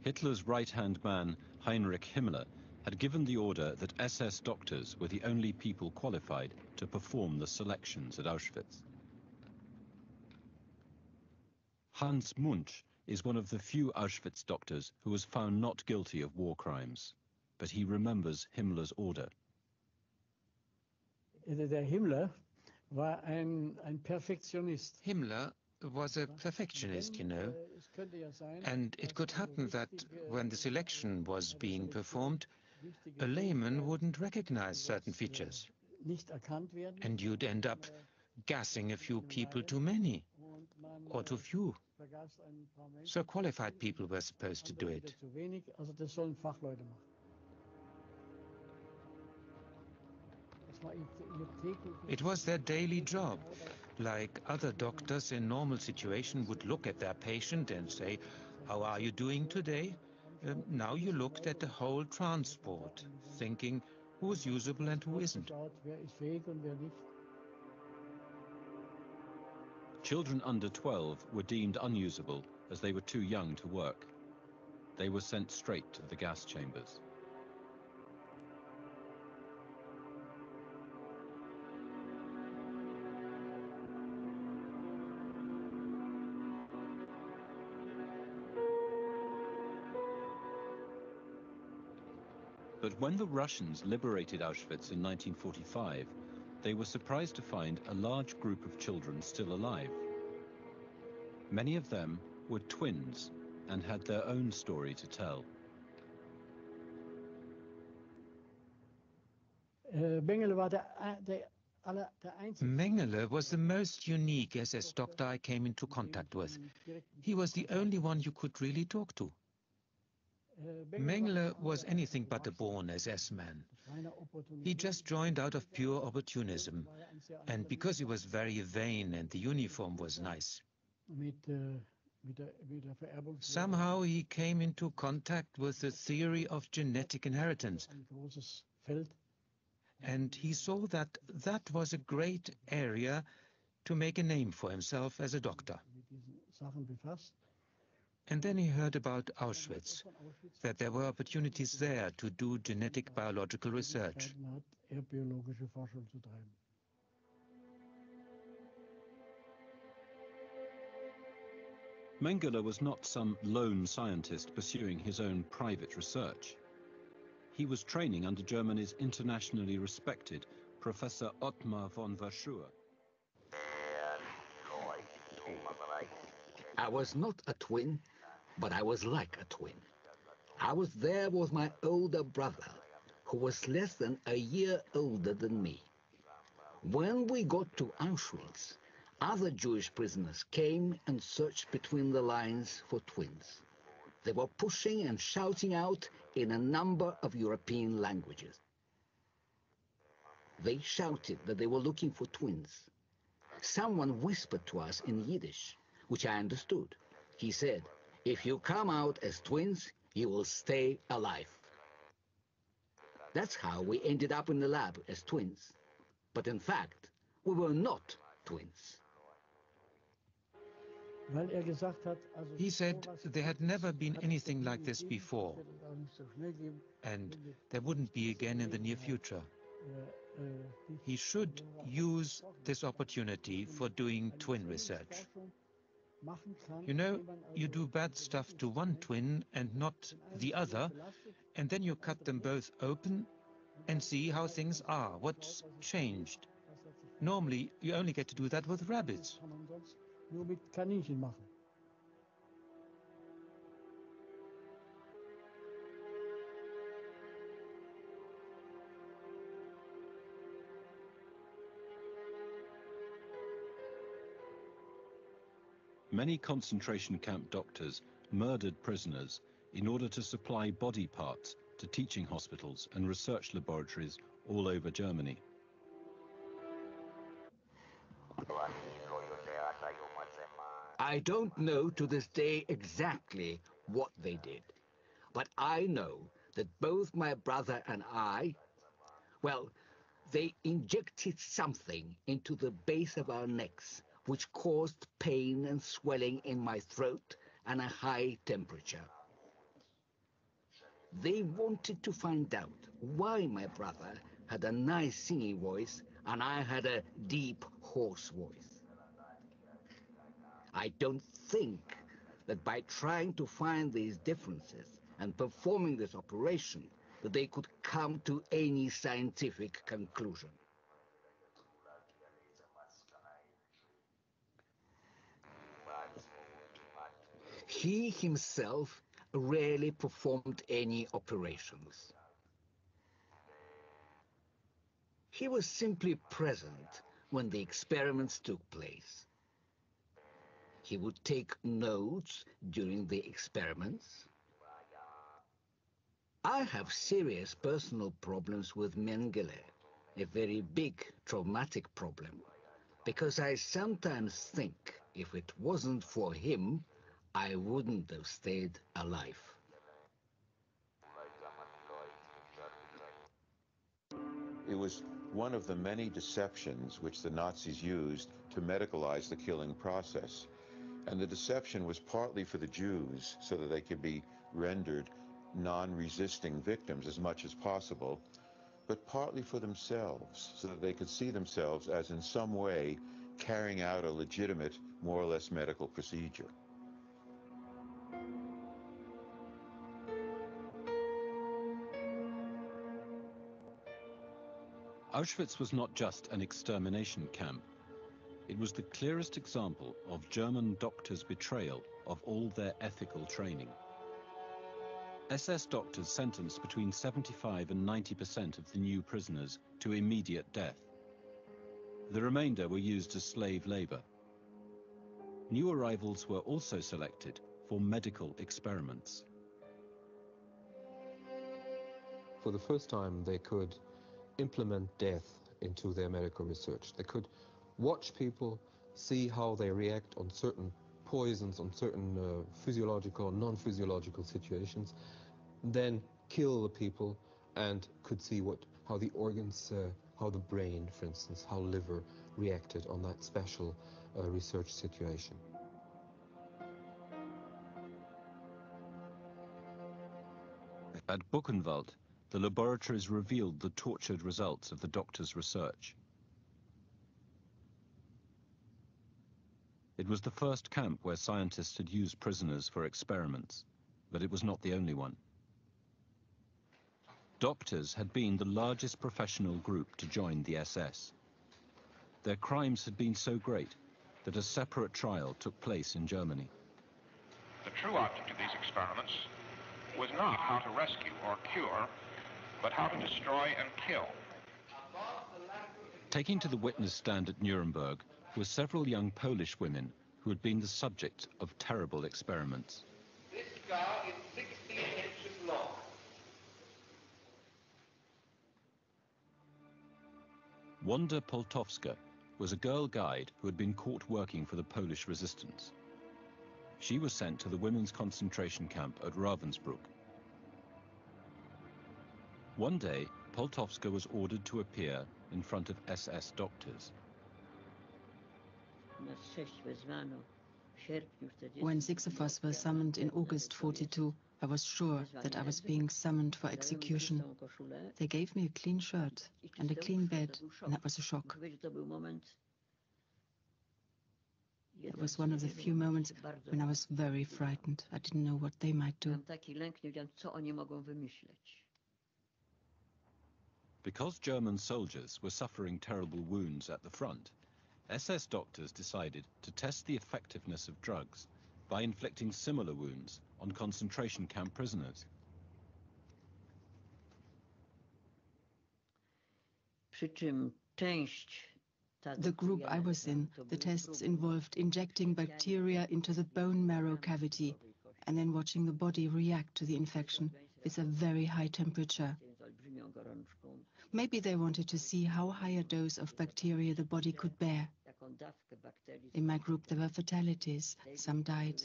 Hitler's right-hand man, Heinrich Himmler, had given the order that SS doctors were the only people qualified to perform the selections at Auschwitz. Hans Munch is one of the few Auschwitz doctors who was found not guilty of war crimes, but he remembers Himmler's order. Der Himmler war ein Perfektionist. Himmler was a perfectionist, you know, and it could happen that when the selection was being performed, a layman wouldn't recognize certain features, and you'd end up gassing a few people too many, or too few. So qualified people were supposed to do it. It was their daily job. Like other doctors in normal situation would look at their patient and say, "How are you doing today?" Now you looked at the whole transport, thinking who's usable and who isn't. Children under 12 were deemed unusable as they were too young to work. They were sent straight to the gas chambers. But when the Russians liberated Auschwitz in 1945, they were surprised to find a large group of children still alive. Many of them were twins and had their own story to tell. Mengele was the most unique SS doctor I came into contact with. He was the only one you could really talk to. Mengele was anything but a born SS man. He just joined out of pure opportunism, and because he was very vain and the uniform was nice. Somehow he came into contact with the theory of genetic inheritance. And he saw that that was a great area to make a name for himself as a doctor. And then he heard about Auschwitz, that there were opportunities there to do genetic biological research. Mengele was not some lone scientist pursuing his own private research. He was training under Germany's internationally respected Professor Ottmar von Verschuer. I was not a twin, but I was like a twin. I was there with my older brother, who was less than a year older than me. When we got to Auschwitz, other Jewish prisoners came and searched between the lines for twins. They were pushing and shouting out in a number of European languages. They shouted that they were looking for twins. Someone whispered to us in Yiddish, which I understood. He said, "If you come out as twins, you will stay alive." That's how we ended up in the lab as twins. But in fact, we were not twins. He said there had never been anything like this before, and there wouldn't be again in the near future. He should use this opportunity for doing twin research. You know, you do bad stuff to one twin and not the other, and then you cut them both open and see how things are, what's changed. Normally, you only get to do that with rabbits. Many concentration camp doctors murdered prisoners in order to supply body parts to teaching hospitals and research laboratories all over Germany. I don't know to this day exactly what they did, but I know that both my brother and I, well, they injected something into the base of our necks, which caused pain and swelling in my throat and a high temperature. They wanted to find out why my brother had a nice singing voice and I had a deep, hoarse voice. I don't think that by trying to find these differences and performing this operation that they could come to any scientific conclusion. He himself rarely performed any operations. He was simply present when the experiments took place. He would take notes during the experiments. I have serious personal problems with Mengele, a very big traumatic problem, because I sometimes think if it wasn't for him, I wouldn't have stayed alive. It was one of the many deceptions which the Nazis used to medicalize the killing process. And the deception was partly for the Jews so that they could be rendered non-resisting victims as much as possible, but partly for themselves so that they could see themselves as in some way carrying out a legitimate, more or less medical procedure. Auschwitz was not just an extermination camp. It was the clearest example of German doctors' betrayal of all their ethical training. SS doctors sentenced between 75% and 90% of the new prisoners to immediate death. The remainder were used as slave labor. New arrivals were also selected for medical experiments. For the first time, they could implement death into their medical research. They could watch people, see how they react on certain poisons on certain physiological, non-physiological situations, then kill the people, and could see how the organs, how the brain, for instance, how liver reacted on that special research situation. At Buchenwald, the laboratories revealed the tortured results of the doctors' research. It was the first camp where scientists had used prisoners for experiments, but it was not the only one. Doctors had been the largest professional group to join the SS. Their crimes had been so great that a separate trial took place in Germany. The true object of these experiments was not how to rescue or cure, but how to destroy and kill. Taking to the witness stand at Nuremberg were several young Polish women who had been the subject of terrible experiments. This scar is 16 inches long. Wanda Poltowska was a girl guide who had been caught working for the Polish resistance. She was sent to the women's concentration camp at Ravensbrück. One day, Poltowska was ordered to appear in front of SS doctors. When 6 of us were summoned in August 42, I was sure that I was being summoned for execution. They gave me a clean shirt and a clean bed, and that was a shock. It was one of the few moments when I was very frightened. I didn't know what they might do. Because German soldiers were suffering terrible wounds at the front, SS doctors decided to test the effectiveness of drugs by inflicting similar wounds on concentration camp prisoners. The group I was in, the tests involved injecting bacteria into the bone marrow cavity and then watching the body react to the infection with a very high temperature. Maybe they wanted to see how high a dose of bacteria the body could bear. In my group there were fatalities. Some died.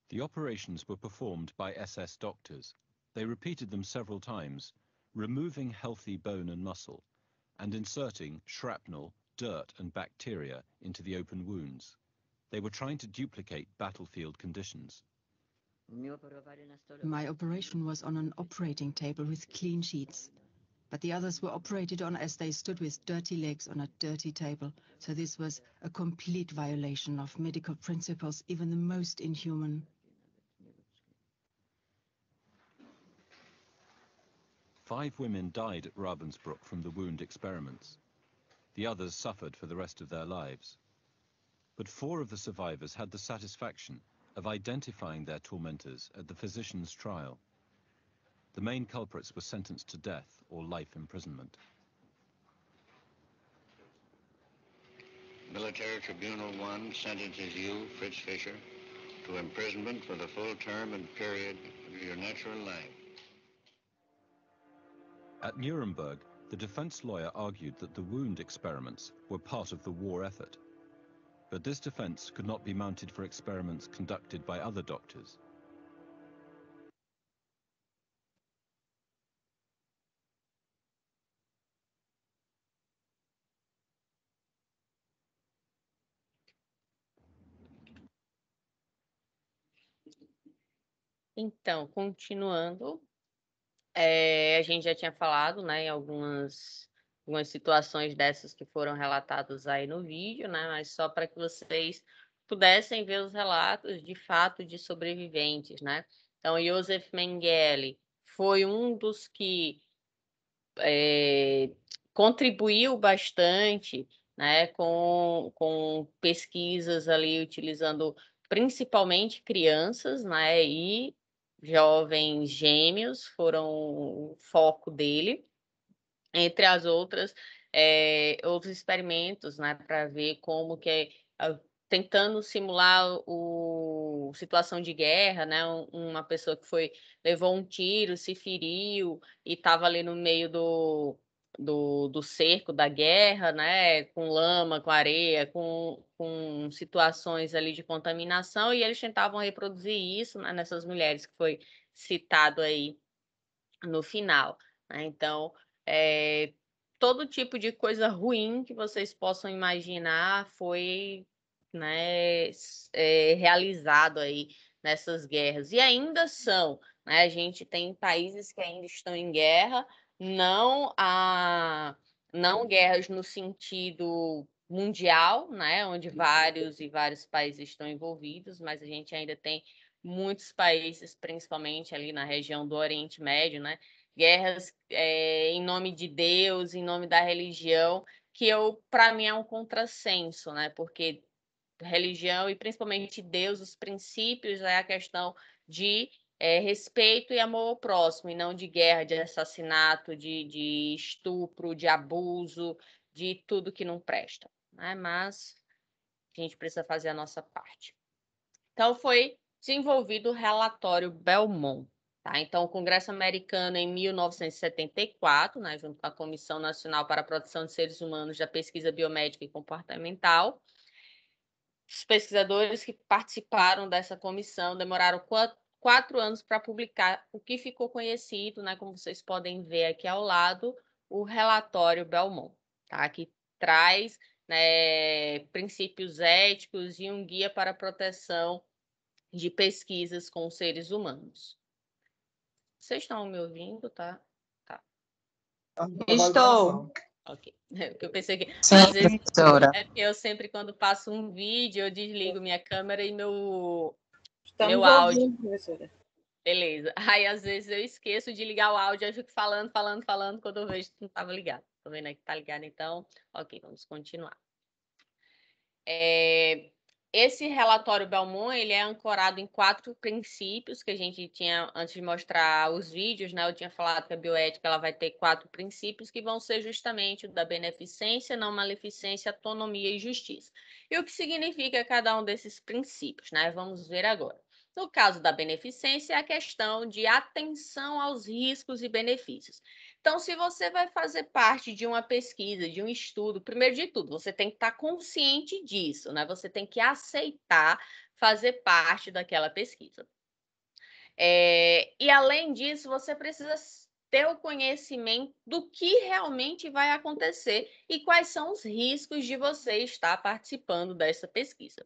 The operations were performed by SS doctors. They repeated them several times, removing healthy bone and muscle, and inserting shrapnel, dirt and bacteria into the open wounds. They were trying to duplicate battlefield conditions. My operation was on an operating table with clean sheets, but the others were operated on as they stood with dirty legs on a dirty table, so this was a complete violation of medical principles, even the most inhuman. Five women died at Ravensbrück from the wound experiments. The others suffered for the rest of their lives. But 4 of the survivors had the satisfaction of identifying their tormentors at the physician's trial. The main culprits were sentenced to death or life imprisonment. Military Tribunal 1 sentences you, Fritz Fischer, to imprisonment for the full term and period of your natural life. At Nuremberg, the defense lawyer argued that the wound experiments were part of the war effort. But this defense could not be mounted for experiments conducted by other doctors. Então, continuando, a gente já tinha falado, né, em algumas situações dessas que foram relatadas aí no vídeo, né, mas só para que vocês pudessem ver os relatos de fato de sobreviventes, né. Então, Josef Mengele foi um dos que contribuiu bastante, né, com pesquisas ali utilizando principalmente crianças, né, e jovens gêmeos foram o foco dele, entre as outras, outros experimentos, né, para ver como que tentando simular situação de guerra, né, uma pessoa que levou um tiro, se feriu e estava ali no meio do cerco, da guerra, né, com lama, com areia, com situações ali de contaminação, e eles tentavam reproduzir isso, né, nessas mulheres que foi citado aí no final, né? Então, todo tipo de coisa ruim que vocês possam imaginar foi, né, realizado aí nessas guerras. E ainda são, né? A gente tem países que ainda estão em guerra, não guerras no sentido mundial, né? Onde vários e vários países estão envolvidos, mas a gente ainda tem muitos países, principalmente ali na região do Oriente Médio, né? Guerras em nome de Deus, em nome da religião, que para mim é um contrassenso, né? Porque religião e principalmente Deus, os princípios é a questão de respeito e amor ao próximo, e não de guerra, de assassinato, de estupro, de abuso, de tudo que não presta, né? Mas a gente precisa fazer a nossa parte. Então, foi desenvolvido o relatório Belmont. Tá? Então, o Congresso americano, em 1974, né, junto com a Comissão Nacional para a Proteção de Seres Humanos da Pesquisa Biomédica e Comportamental, os pesquisadores que participaram dessa comissão demoraram 4 anos para publicar o que ficou conhecido, né, como vocês podem ver aqui ao lado, o relatório Belmont, tá? Que traz, né, princípios éticos e um guia para a proteção de pesquisas com seres humanos. Vocês estão me ouvindo, tá? Tá. Estou. Ok. Eu pensei que Sim, às vezes professora. é porque eu sempre, quando passo um vídeo, eu desligo minha câmera e meu Estamos áudio. ouvindo, professora. Beleza. Aí, às vezes, eu esqueço de ligar o áudio, eu fico falando, quando eu vejo que não estava ligado. Tô vendo aí que tá ligado, então, ok, vamos continuar. Esse relatório Belmont, ele é ancorado em 4 princípios que a gente tinha, antes de mostrar os vídeos, né? Eu tinha falado que a bioética ela vai ter 4 princípios que vão ser justamente o da beneficência, não maleficência, autonomia e justiça. E o que significa cada um desses princípios, né? Vamos ver agora. No caso da beneficência, é a questão de atenção aos riscos e benefícios. Então, se você vai fazer parte de uma pesquisa, de um estudo, primeiro de tudo, você tem que estar consciente disso, né? Você tem que aceitar fazer parte daquela pesquisa. E, além disso, você precisa ter o conhecimento do que realmente vai acontecer e quais são os riscos de você estar participando dessa pesquisa.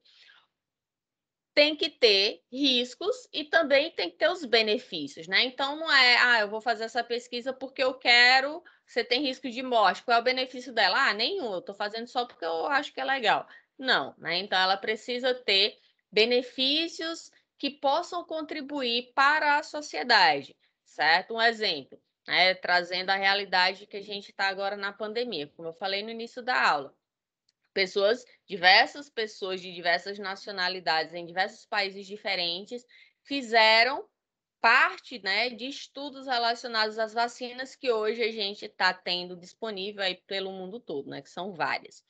Tem que ter riscos e também tem que ter os benefícios, né? Então, não é, eu vou fazer essa pesquisa porque eu quero, você tem risco de morte, qual é o benefício dela? Nenhum, eu estou fazendo só porque eu acho que é legal. Não, né? Então, ela precisa ter benefícios que possam contribuir para a sociedade, certo? Um exemplo, né? Trazendo a realidade que a gente está agora na pandemia, como eu falei no início da aula. Diversas pessoas de diversas nacionalidades em diversos países diferentes fizeram parte, né, de estudos relacionados às vacinas que hoje a gente está tendo disponível aí pelo mundo todo, né, que são várias.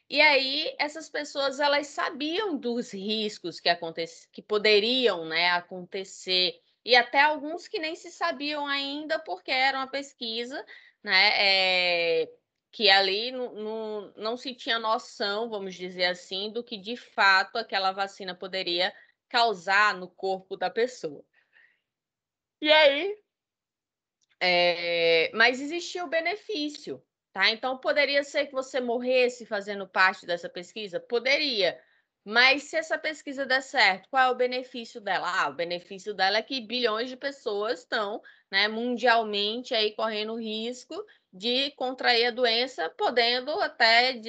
E aí essas pessoas elas sabiam dos riscos que poderiam, né, acontecer, e até alguns que nem se sabiam ainda porque era uma pesquisa, né, que ali não se tinha noção, vamos dizer assim, do que de fato aquela vacina poderia causar no corpo da pessoa. E aí, mas existia o benefício, tá? Então, poderia ser que você morresse fazendo parte dessa pesquisa? Poderia. Mas se essa pesquisa der certo, qual é o benefício dela? O benefício dela é que bilhões de pessoas estão, né, mundialmente aí correndo risco de contrair a doença, podendo até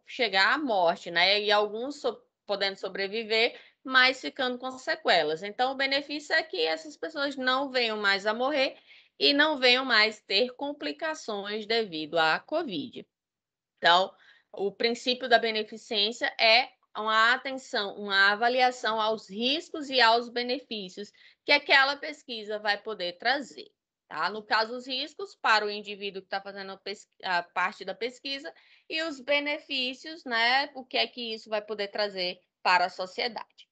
chegar à morte, né? E alguns podendo sobreviver, mas ficando com sequelas. Então, o benefício é que essas pessoas não venham mais a morrer e não venham mais ter complicações devido à Covid. Então, o princípio da beneficência é uma atenção, uma avaliação aos riscos e aos benefícios que aquela pesquisa vai poder trazer. Tá? No caso, os riscos para o indivíduo que está fazendo a parte da pesquisa e os benefícios, né? O que é que isso vai poder trazer para a sociedade.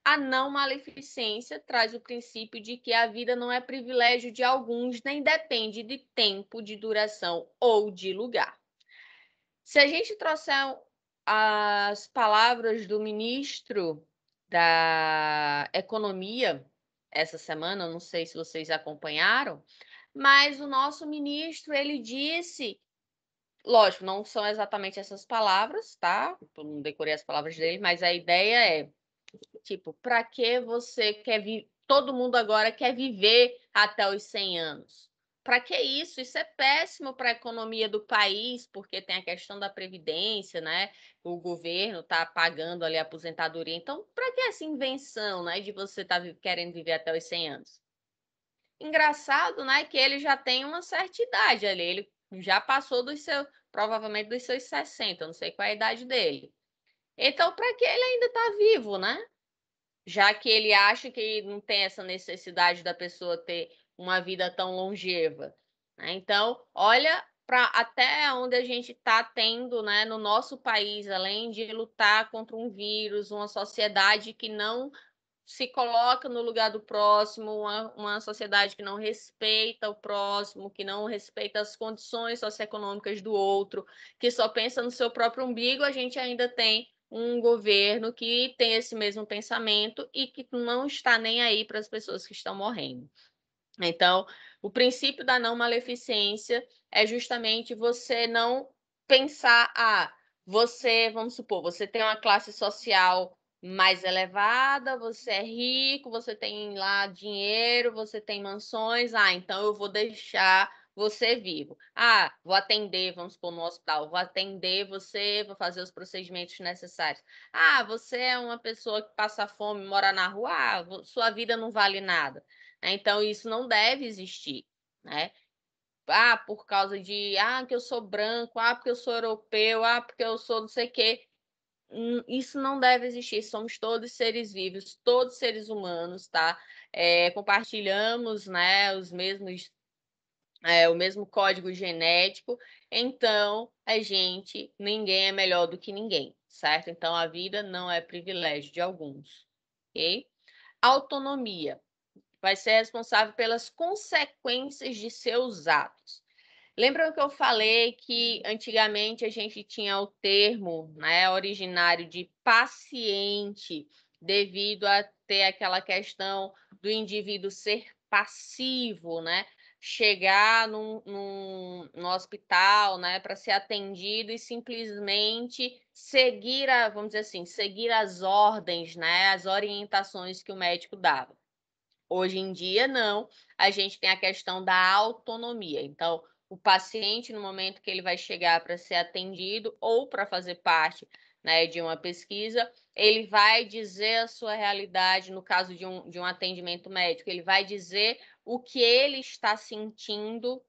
A não maleficência traz o princípio de que a vida não é privilégio de alguns, nem depende de tempo, de duração ou de lugar. Se a gente trouxer as palavras do ministro da Economia essa semana, não sei se vocês acompanharam, mas o nosso ministro, ele disse, lógico, não são exatamente essas palavras, tá? Eu não decorei as palavras dele, mas a ideia é, tipo, para que você quer todo mundo agora quer viver até os 100 anos? Para que isso? Isso é péssimo para a economia do país, porque tem a questão da previdência, né? O governo está pagando ali a aposentadoria. Então, para que essa invenção, né, de você estar querendo viver até os 100 anos? Engraçado, né, que ele já tem uma certa idade ali. Ele já passou provavelmente dos seus 60, não sei qual é a idade dele. Então, para que ele ainda está vivo, né? Já que ele acha que não tem essa necessidade da pessoa ter uma vida tão longeva, né? Então, olha para até onde a gente está tendo, né, no nosso país, além de lutar contra um vírus, uma sociedade que não se coloca no lugar do próximo, uma sociedade que não respeita o próximo, que não respeita as condições socioeconômicas do outro, que só pensa no seu próprio umbigo, a gente ainda tem um governo que tem esse mesmo pensamento e que não está nem aí para as pessoas que estão morrendo. Então, o princípio da não maleficência é justamente você não pensar, vamos supor, você tem uma classe social mais elevada, você é rico, você tem lá dinheiro, você tem mansões, então eu vou deixar você vivo. Vou atender, vamos supor, no hospital, vou atender você, vou fazer os procedimentos necessários. Você é uma pessoa que passa fome, mora na rua, sua vida não vale nada. Então, isso não deve existir, né? Por causa de, que eu sou branco, porque eu sou europeu, porque eu sou não sei o quê. Isso não deve existir, somos todos seres vivos, todos seres humanos, tá? Compartilhamos, né, o mesmo código genético, então ninguém é melhor do que ninguém, certo? Então, a vida não é privilégio de alguns, ok? Autonomia. Vai ser responsável pelas consequências de seus atos. Lembram que eu falei que antigamente a gente tinha o termo, né, originário de paciente, devido a ter aquela questão do indivíduo ser passivo, né? Chegar no hospital, né, para ser atendido e simplesmente seguir vamos dizer assim, seguir as ordens, né, as orientações que o médico dava. Hoje em dia, não. A gente tem a questão da autonomia. Então, o paciente, no momento que ele vai chegar para ser atendido ou para fazer parte, né, de uma pesquisa, ele vai dizer a sua realidade, no caso de um atendimento médico, ele vai dizer o que ele está sentindo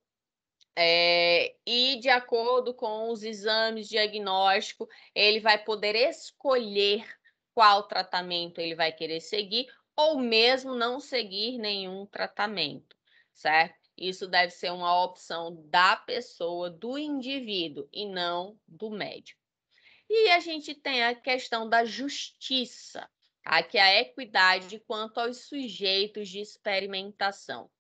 e, de acordo com os exames diagnósticos, ele vai poder escolher qual tratamento ele vai querer seguir ou mesmo não seguir nenhum tratamento, certo? Isso deve ser uma opção da pessoa, do indivíduo, e não do médico. E a gente tem a questão da justiça, tá? Que é a equidade quanto aos sujeitos de experimentação.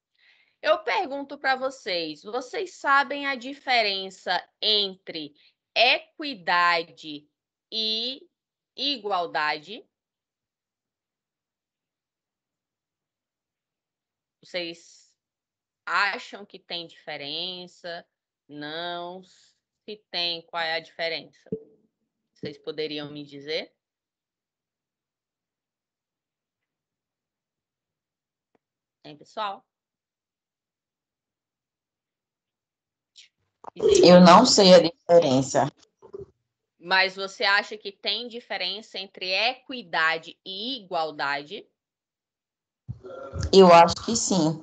Eu pergunto para vocês sabem a diferença entre equidade e igualdade? Vocês acham que tem diferença? Não? Se tem, qual é a diferença? Vocês poderiam me dizer? Tem, pessoal? Eu não sei a diferença. Mas você acha que tem diferença entre equidade e igualdade? Eu acho que sim.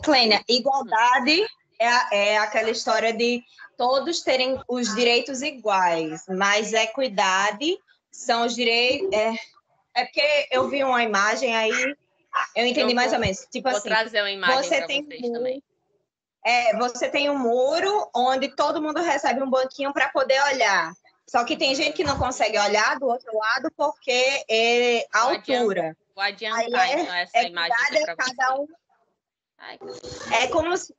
Clênia, igualdade é aquela história de todos terem os direitos iguais, mas equidade são os direitos... É porque eu vi uma imagem aí, eu entendi mais ou menos. Tipo vou assim, trazer uma imagem para vocês também. Você tem um muro onde todo mundo recebe um banquinho para poder olhar. Só que tem gente que não consegue olhar do outro lado porque é a altura. Vou adiantar, então, essa imagem aqui para você. Cada um. Ai, é como se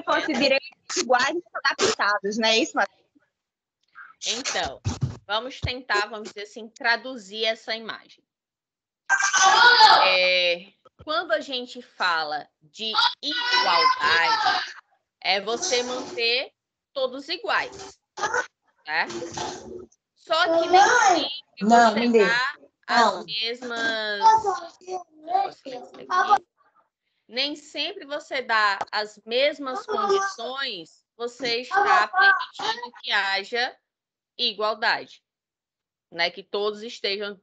fosse direitos iguais e adaptados, não é isso, Matheus? Então, vamos tentar, vamos dizer assim, traduzir essa imagem. Quando a gente fala de igualdade, é você manter todos iguais, certo? Só que nem sempre você dá as mesmas... Nem sempre você dá as mesmas condições, você está permitindo que haja igualdade, né? Que todos estejam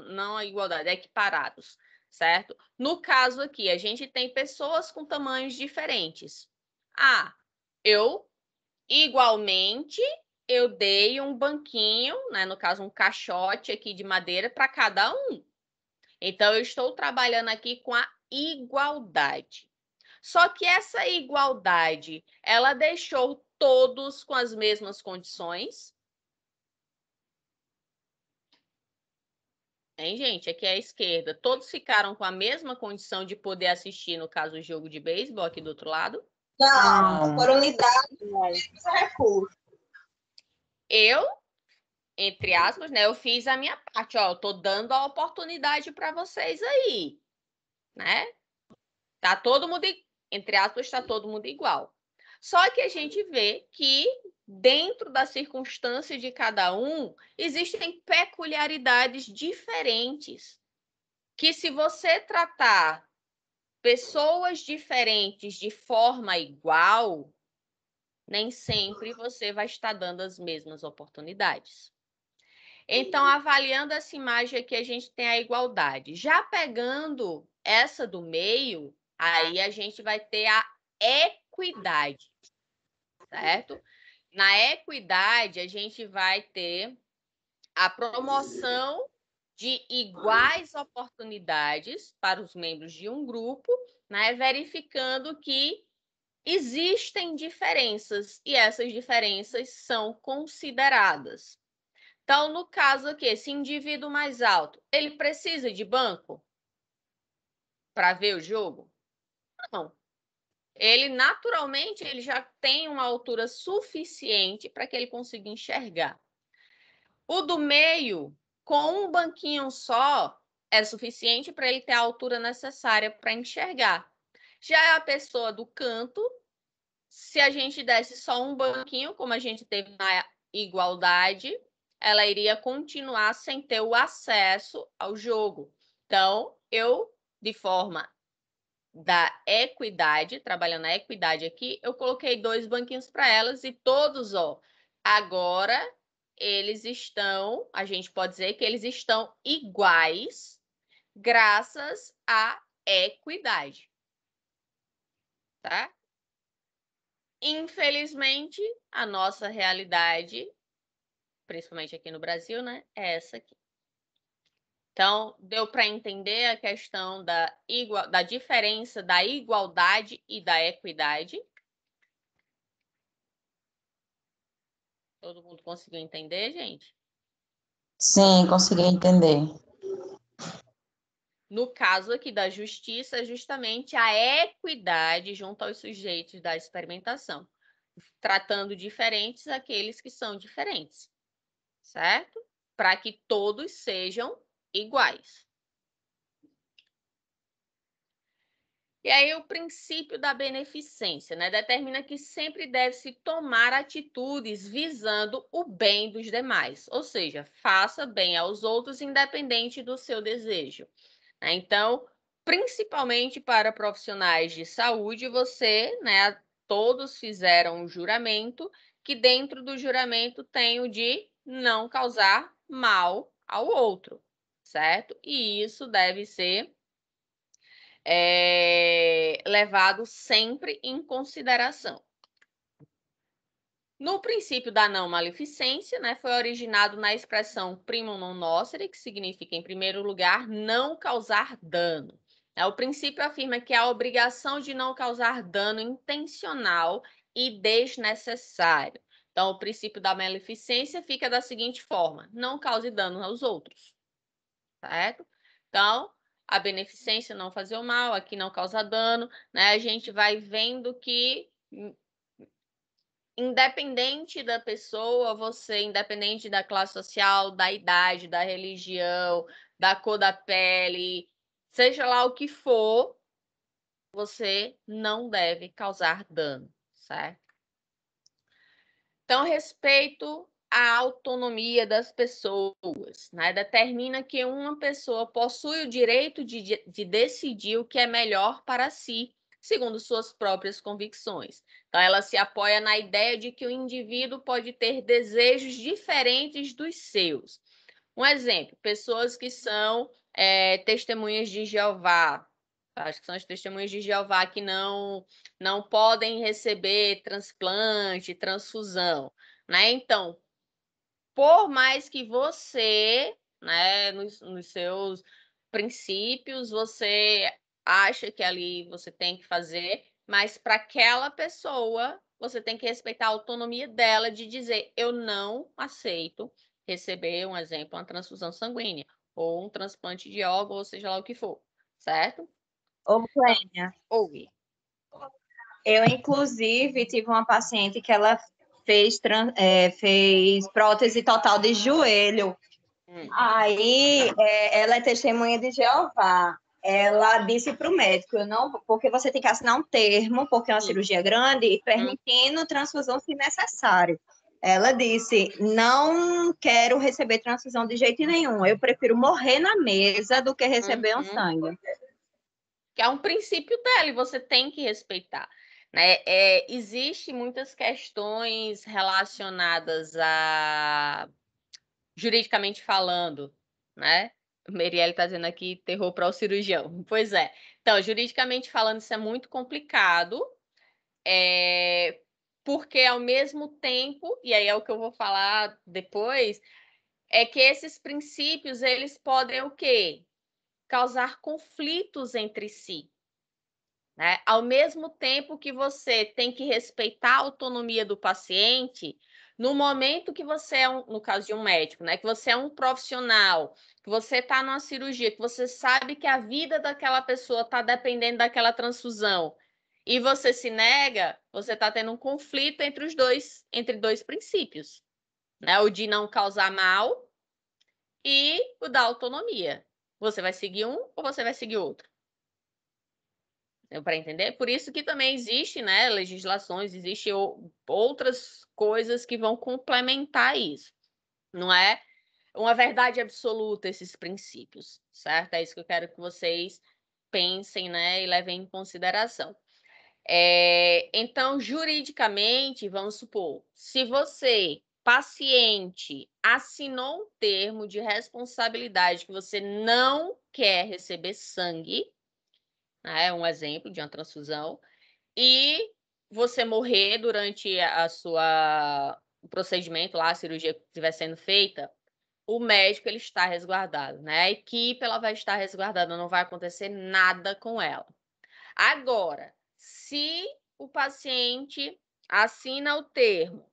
não a igualdade, equiparados, certo? No caso aqui, a gente tem pessoas com tamanhos diferentes. Igualmente, eu dei um banquinho, né? No caso, um caixote aqui de madeira para cada um. Então, eu estou trabalhando aqui com a igualdade. Só que essa igualdade, ela deixou todos com as mesmas condições? Hein, gente? Aqui é a esquerda. Todos ficaram com a mesma condição de poder assistir, no caso, o jogo de beisebol aqui do outro lado? Não, por unidade, não. Isso é recurso. Eu, entre aspas, né? Eu fiz a minha parte, ó. Eu tô dando a oportunidade para vocês aí, né? Tá todo mundo, entre aspas, está todo mundo igual. Só que a gente vê que dentro da circunstância de cada um, existem peculiaridades diferentes. Que se você tratar pessoas diferentes de forma igual, nem sempre você vai estar dando as mesmas oportunidades. Então, avaliando essa imagem aqui, a gente tem a igualdade. Já pegando essa do meio, aí a gente vai ter a equidade, certo? Na equidade, a gente vai ter a promoção de iguais oportunidades para os membros de um grupo, né? Verificando que existem diferenças e essas diferenças são consideradas. Então, no caso aqui, esse indivíduo mais alto, ele precisa de banco para ver o jogo? Não. Ele, naturalmente, ele já tem uma altura suficiente para que ele consiga enxergar. O do meio, com um banquinho só, é suficiente para ele ter a altura necessária para enxergar. Já a pessoa do canto, se a gente desse só um banquinho, como a gente teve na igualdade, ela iria continuar sem ter o acesso ao jogo. Então, eu, de forma da equidade, trabalhando a equidade aqui, eu coloquei 2 banquinhos para elas e todos, ó, agora eles estão, a gente pode dizer que eles estão iguais graças à equidade, tá? Infelizmente, a nossa realidade, principalmente aqui no Brasil, né, é essa aqui. Então, deu para entender a questão da diferença da igualdade e da equidade? Todo mundo conseguiu entender, gente? Sim, consegui entender. No caso aqui da justiça, é justamente a equidade junto aos sujeitos da experimentação, tratando diferentes aqueles que são diferentes, certo? Para que todos sejam iguais. E aí o princípio da beneficência, né, determina que sempre deve-se tomar atitudes visando o bem dos demais, ou seja, faça bem aos outros independente do seu desejo. Então, principalmente para profissionais de saúde, né, todos fizeram um juramento, que dentro do juramento tem o de não causar mal ao outro, certo? E isso deve ser levado sempre em consideração. No princípio da não maleficência, né, foi originado na expressão primum non nocere, que significa, em primeiro lugar, não causar dano. O princípio afirma que a obrigação de não causar dano intencional e desnecessário. Então, o princípio da maleficência fica da seguinte forma: não cause dano aos outros, certo? Então, a beneficência, não fazer o mal, aqui não causa dano, né? A gente vai vendo que, independente da pessoa, independente da classe social, da idade, da religião, da cor da pele, seja lá o que for, você não deve causar dano, certo? Então, respeito à autonomia das pessoas, né? Determina que uma pessoa possui o direito de decidir o que é melhor para si, segundo suas próprias convicções. Então, ela se apoia na ideia de que o indivíduo pode ter desejos diferentes dos seus. Um exemplo, pessoas que são testemunhas de Jeová, acho que são as testemunhas de Jeová que não podem receber transplante, transfusão, né? Então, por mais que você, né, nos seus princípios, você acha que ali você tem que fazer, mas para aquela pessoa, você tem que respeitar a autonomia dela de dizer: eu não aceito receber, um exemplo, uma transfusão sanguínea, ou um transplante de órgão, ou seja lá o que for, certo? Ô, Clênia, Ouve. eu, inclusive, tive uma paciente que ela fez prótese total de joelho. Aí, ela é testemunha de Jeová. Ela disse para o médico, porque você tem que assinar um termo, porque é uma cirurgia grande, permitindo transfusão se necessário. Ela disse, não quero receber transfusão de jeito nenhum, eu prefiro morrer na mesa do que receber um sangue. Que é um princípio dela e você tem que respeitar, né? Existem muitas questões relacionadas a, juridicamente falando, né? O Merielle está dizendo aqui, terror para o cirurgião. Pois é. Então, juridicamente falando, isso é muito complicado, porque ao mesmo tempo, e aí é o que eu vou falar depois, é que esses princípios, eles podem o quê? Causar conflitos entre si. Né? Ao mesmo tempo que você tem que respeitar a autonomia do paciente, no momento que você é, no caso de um médico, né, que você é um profissional, que você está numa cirurgia, que você sabe que a vida daquela pessoa está dependendo daquela transfusão, e você se nega, você está tendo um conflito entre dois princípios, né? O de não causar mal e o da autonomia. Você vai seguir um ou você vai seguir outro? Para entender? Por isso que também existe, né, legislações, existem outras coisas que vão complementar isso. Não é uma verdade absoluta esses princípios, certo? É isso que eu quero que vocês pensem, né, e levem em consideração. Então, juridicamente, vamos supor, se você, paciente, assinou um termo de responsabilidade que você não quer receber sangue, né, um exemplo de uma transfusão, e você morrer durante o procedimento lá, a cirurgia que estiver sendo feita, o médico ele está resguardado, né? A equipe ela vai estar resguardada, não vai acontecer nada com ela. Agora, se o paciente assina o termo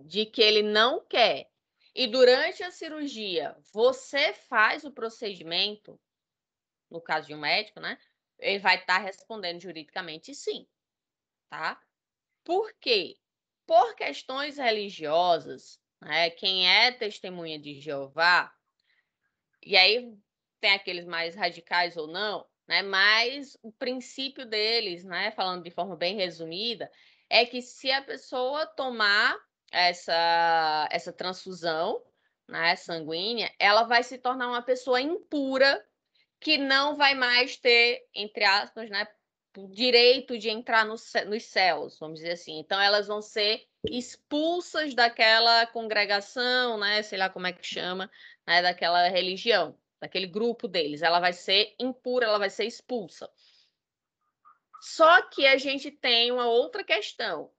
de que ele não quer e durante a cirurgia você faz o procedimento, no caso de um médico, né? Ele vai estar respondendo juridicamente sim, tá? Por quê? Por questões religiosas, né? Quem é testemunha de Jeová, e aí tem aqueles mais radicais ou não, né? Mas o princípio deles, né? Falando de forma bem resumida, é que se a pessoa tomar essa transfusão, né, sanguínea, ela vai se tornar uma pessoa impura que não vai mais ter, entre aspas, né, o direito de entrar nos céus, vamos dizer assim. Então, elas vão ser expulsas daquela congregação, né, sei lá como é que chama, né, daquela religião, daquele grupo deles. Ela vai ser impura, ela vai ser expulsa. Só que a gente tem uma outra questão.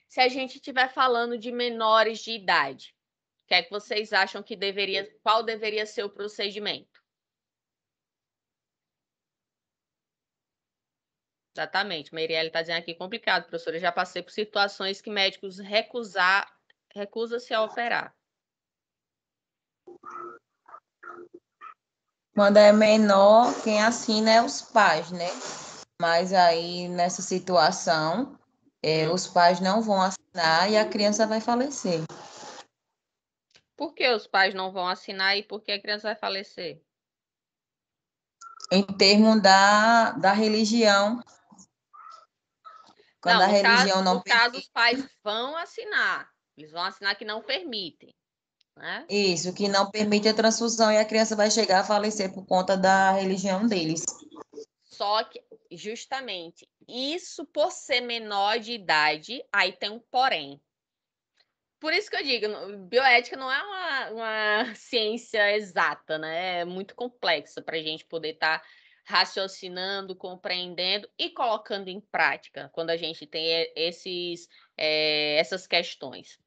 Se a gente estiver falando de menores de idade, o que é que vocês acham que qual deveria ser o procedimento? Exatamente. Meirelle está dizendo aqui complicado, professora. Eu já passei por situações que médicos recusam-se a operar. Quando é menor, quem assina é os pais, né? Mas aí, nessa situação, os pais não vão assinar e a criança vai falecer. Por que os pais não vão assinar e por que a criança vai falecer? Em termos da religião, quando a religião não no caso, os pais vão assinar. Eles vão assinar que não permitem, né? Isso, que não permite a transfusão e a criança vai chegar a falecer por conta da religião deles. Só que, justamente, isso por ser menor de idade, aí tem um porém. Por isso que eu digo, bioética não é uma ciência exata, né? É muito complexa para a gente poder estar raciocinando, compreendendo e colocando em prática quando a gente tem essas questões.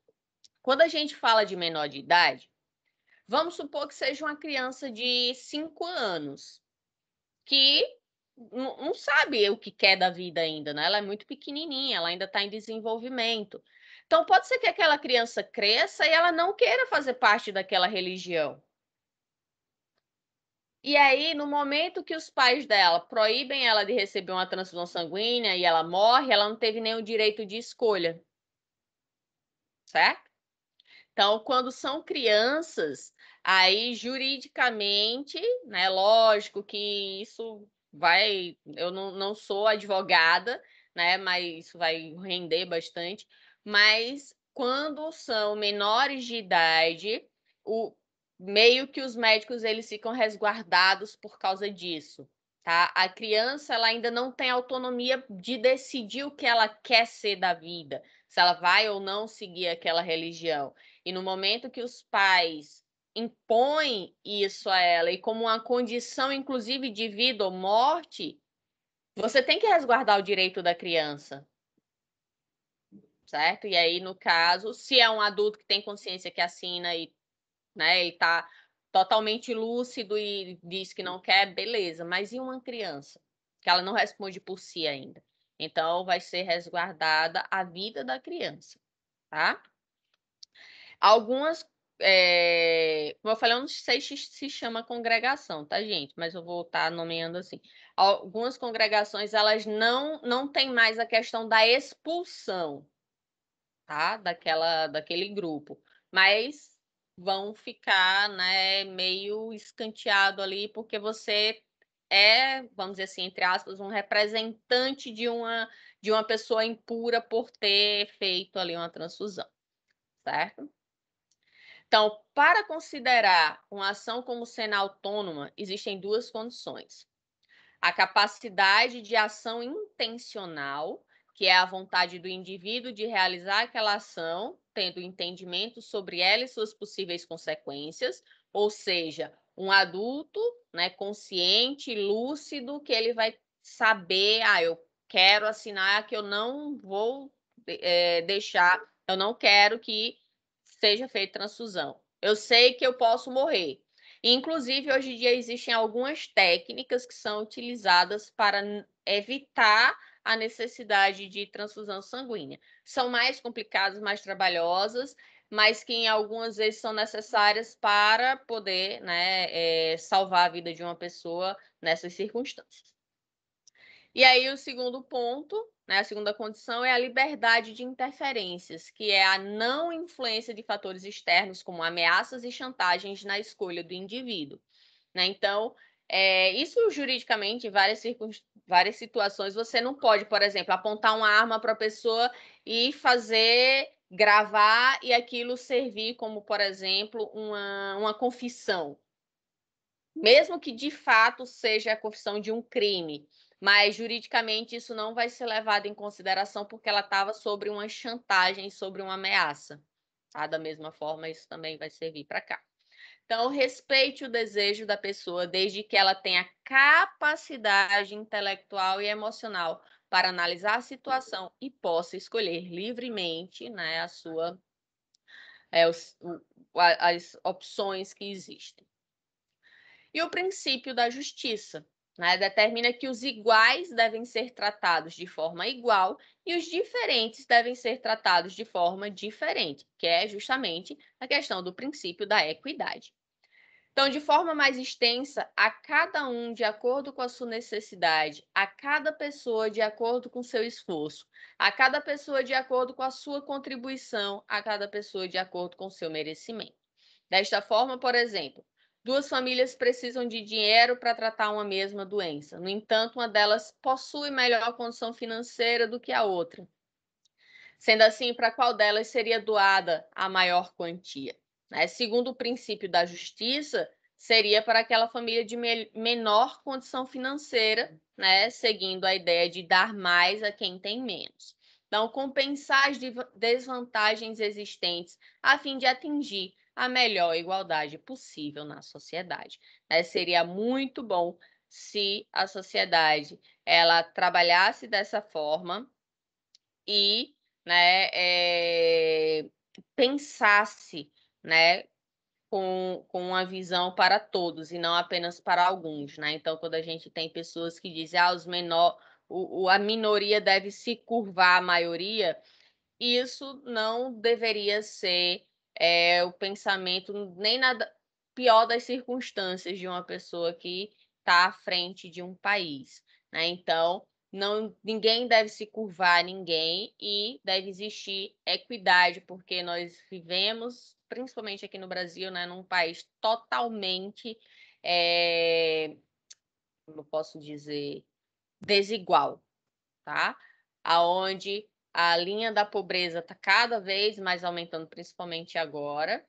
Quando a gente fala de menor de idade, vamos supor que seja uma criança de 5 anos, que não sabe o que quer da vida ainda, né? Ela é muito pequenininha, ela ainda está em desenvolvimento. Então, pode ser que aquela criança cresça e ela não queira fazer parte daquela religião. E aí, no momento que os pais dela proíbem ela de receber uma transfusão sanguínea e ela morre, ela não teve nenhum direito de escolha. Certo? Então, quando são crianças, aí juridicamente, né, lógico que isso vai. Eu não sou advogada, né, mas isso vai render bastante. Mas quando são menores de idade, meio que os médicos eles ficam resguardados por causa disso. Tá? A criança ela ainda não tem autonomia de decidir o que ela quer ser da vida, se ela vai ou não seguir aquela religião. E no momento que os pais impõem isso a ela, e como uma condição, inclusive, de vida ou morte, você tem que resguardar o direito da criança. Certo? E aí, no caso, se é um adulto que tem consciência que assina e né, ele está totalmente lúcido e diz que não quer, beleza. Mas e uma criança? Que ela não responde por si ainda. Então, vai ser resguardada a vida da criança, tá? Algumas, como eu falei, eu não sei se chama congregação, tá, gente? Mas eu vou estar nomeando assim. Algumas congregações, elas não têm mais a questão da expulsão, tá? Daquele grupo. Mas vão ficar, né, meio escanteado ali, porque você vamos dizer assim, entre aspas, um representante de uma pessoa impura por ter feito ali uma transfusão, certo? Então, para considerar uma ação como sendo autônoma, existem duas condições. A capacidade de ação intencional, que é a vontade do indivíduo de realizar aquela ação, tendo entendimento sobre ela e suas possíveis consequências, ou seja, um adulto, né, consciente, lúcido, que ele vai saber, eu quero assinar que eu não vou deixar, eu não quero que seja feita transfusão. Eu sei que eu posso morrer. Inclusive, hoje em dia existem algumas técnicas que são utilizadas para evitar a necessidade de transfusão sanguínea. São mais complicadas, mais trabalhosas, mas que em algumas vezes são necessárias para poder, né, salvar a vida de uma pessoa nessas circunstâncias. E aí o segundo ponto, né, a segunda condição é a liberdade de interferências, que é a não influência de fatores externos, como ameaças e chantagens na escolha do indivíduo. Né? Então, isso juridicamente, em várias situações, você não pode, por exemplo, apontar uma arma para a pessoa e gravar e aquilo servir como, por exemplo, uma confissão. Mesmo que de fato seja a confissão de um crime, mas juridicamente isso não vai ser levado em consideração porque ela estava sobre uma chantagem, sobre uma ameaça. Tá? Da mesma forma, isso também vai servir para cá. Então, respeite o desejo da pessoa desde que ela tenha capacidade intelectual e emocional para analisar a situação e possa escolher livremente, né, as opções que existem. E o princípio da justiça, né, determina que os iguais devem ser tratados de forma igual e os diferentes devem ser tratados de forma diferente, que é justamente a questão do princípio da equidade. Então, de forma mais extensa, a cada um de acordo com a sua necessidade, a cada pessoa de acordo com o seu esforço, a cada pessoa de acordo com a sua contribuição, a cada pessoa de acordo com o seu merecimento. Desta forma, por exemplo, duas famílias precisam de dinheiro para tratar uma mesma doença. No entanto, uma delas possui melhor condição financeira do que a outra. Sendo assim, para qual delas seria doada a maior quantia? Segundo o princípio da justiça, seria para aquela família de menor condição financeira, seguindo a ideia de dar mais a quem tem menos. Então, compensar as desvantagens existentes a fim de atingir a melhor igualdade possível na sociedade. Seria muito bom se a sociedade ela trabalhasse dessa forma e pensasse com uma visão para todos e não apenas para alguns. Então, quando a gente tem pessoas que dizem a minoria deve se curvar à maioria, isso não deveria ser o pensamento, nem nada pior das circunstâncias de uma pessoa que está à frente de um país. Então, ninguém deve se curvar a ninguém e deve existir equidade, porque nós vivemos, principalmente aqui no Brasil, num país totalmente, como eu posso dizer, desigual, tá? Aonde a linha da pobreza está cada vez mais aumentando, principalmente agora,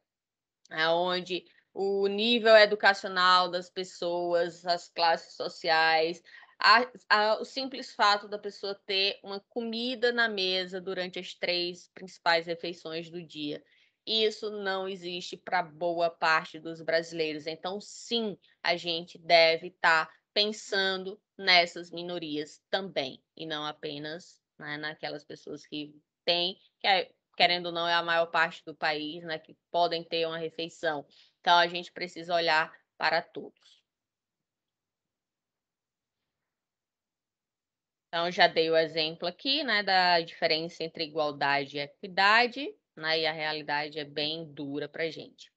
aonde o nível educacional das pessoas, as classes sociais, o simples fato da pessoa ter uma comida na mesa durante as 3 principais refeições do dia. Isso não existe para boa parte dos brasileiros. Então, sim, a gente deve estar pensando nessas minorias também, e não apenas naquelas pessoas que têm, querendo ou não, é a maior parte do país, que podem ter uma refeição. Então, a gente precisa olhar para todos. Então, já dei o exemplo aqui, da diferença entre igualdade e equidade, e a realidade é bem dura para a gente.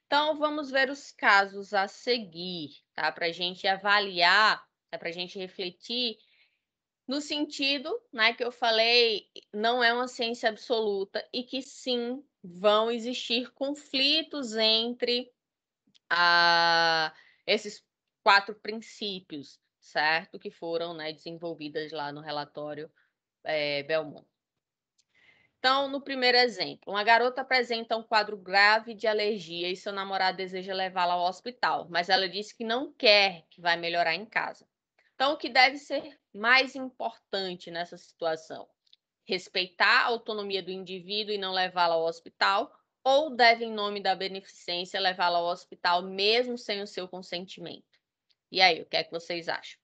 Então, vamos ver os casos a seguir, tá? Para a gente avaliar, para a gente refletir no sentido, que eu falei, não é uma ciência absoluta e que sim, vão existir conflitos entre esses 4 princípios, certo? Que foram desenvolvidas lá no relatório Belmont. Então, no primeiro exemplo, uma garota apresenta um quadro grave de alergia e seu namorado deseja levá-la ao hospital, mas ela disse que não quer, que vai melhorar em casa. Então, o que deve ser mais importante nessa situação? Respeitar a autonomia do indivíduo e não levá-la ao hospital, ou deve, em nome da beneficência, levá-la ao hospital mesmo sem o seu consentimento? E aí, o que é que vocês acham?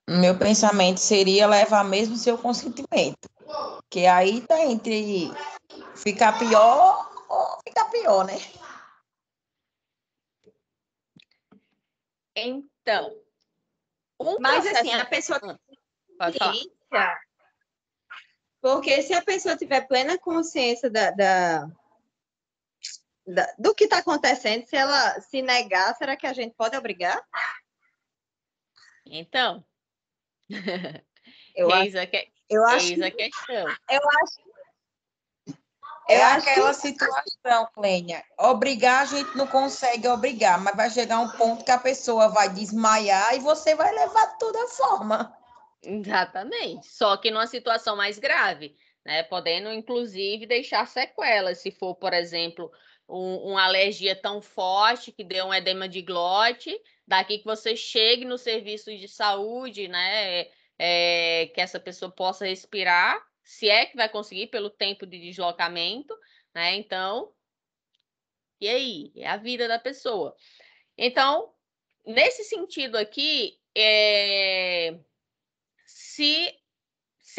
Meu pensamento seria levar mesmo seu consentimento, que aí tá entre ficar pior ou ficar pior, né? Então, mas assim, a pessoa pode falar. Porque se a pessoa tiver plena consciência do que está acontecendo, se ela se negar, será que a gente pode obrigar? Então, eis a questão. É aquela situação, Clênia. Obrigar, a gente não consegue obrigar, mas vai chegar um ponto que a pessoa vai desmaiar e você vai levar de toda forma. Exatamente. Só que numa situação mais grave, podendo, inclusive, deixar sequelas. Se for, por exemplo, uma alergia tão forte que deu um edema de glote, daqui que você chegue no serviço de saúde, que essa pessoa possa respirar, se é que vai conseguir pelo tempo de deslocamento, Então, e aí? É a vida da pessoa. Então, nesse sentido aqui, se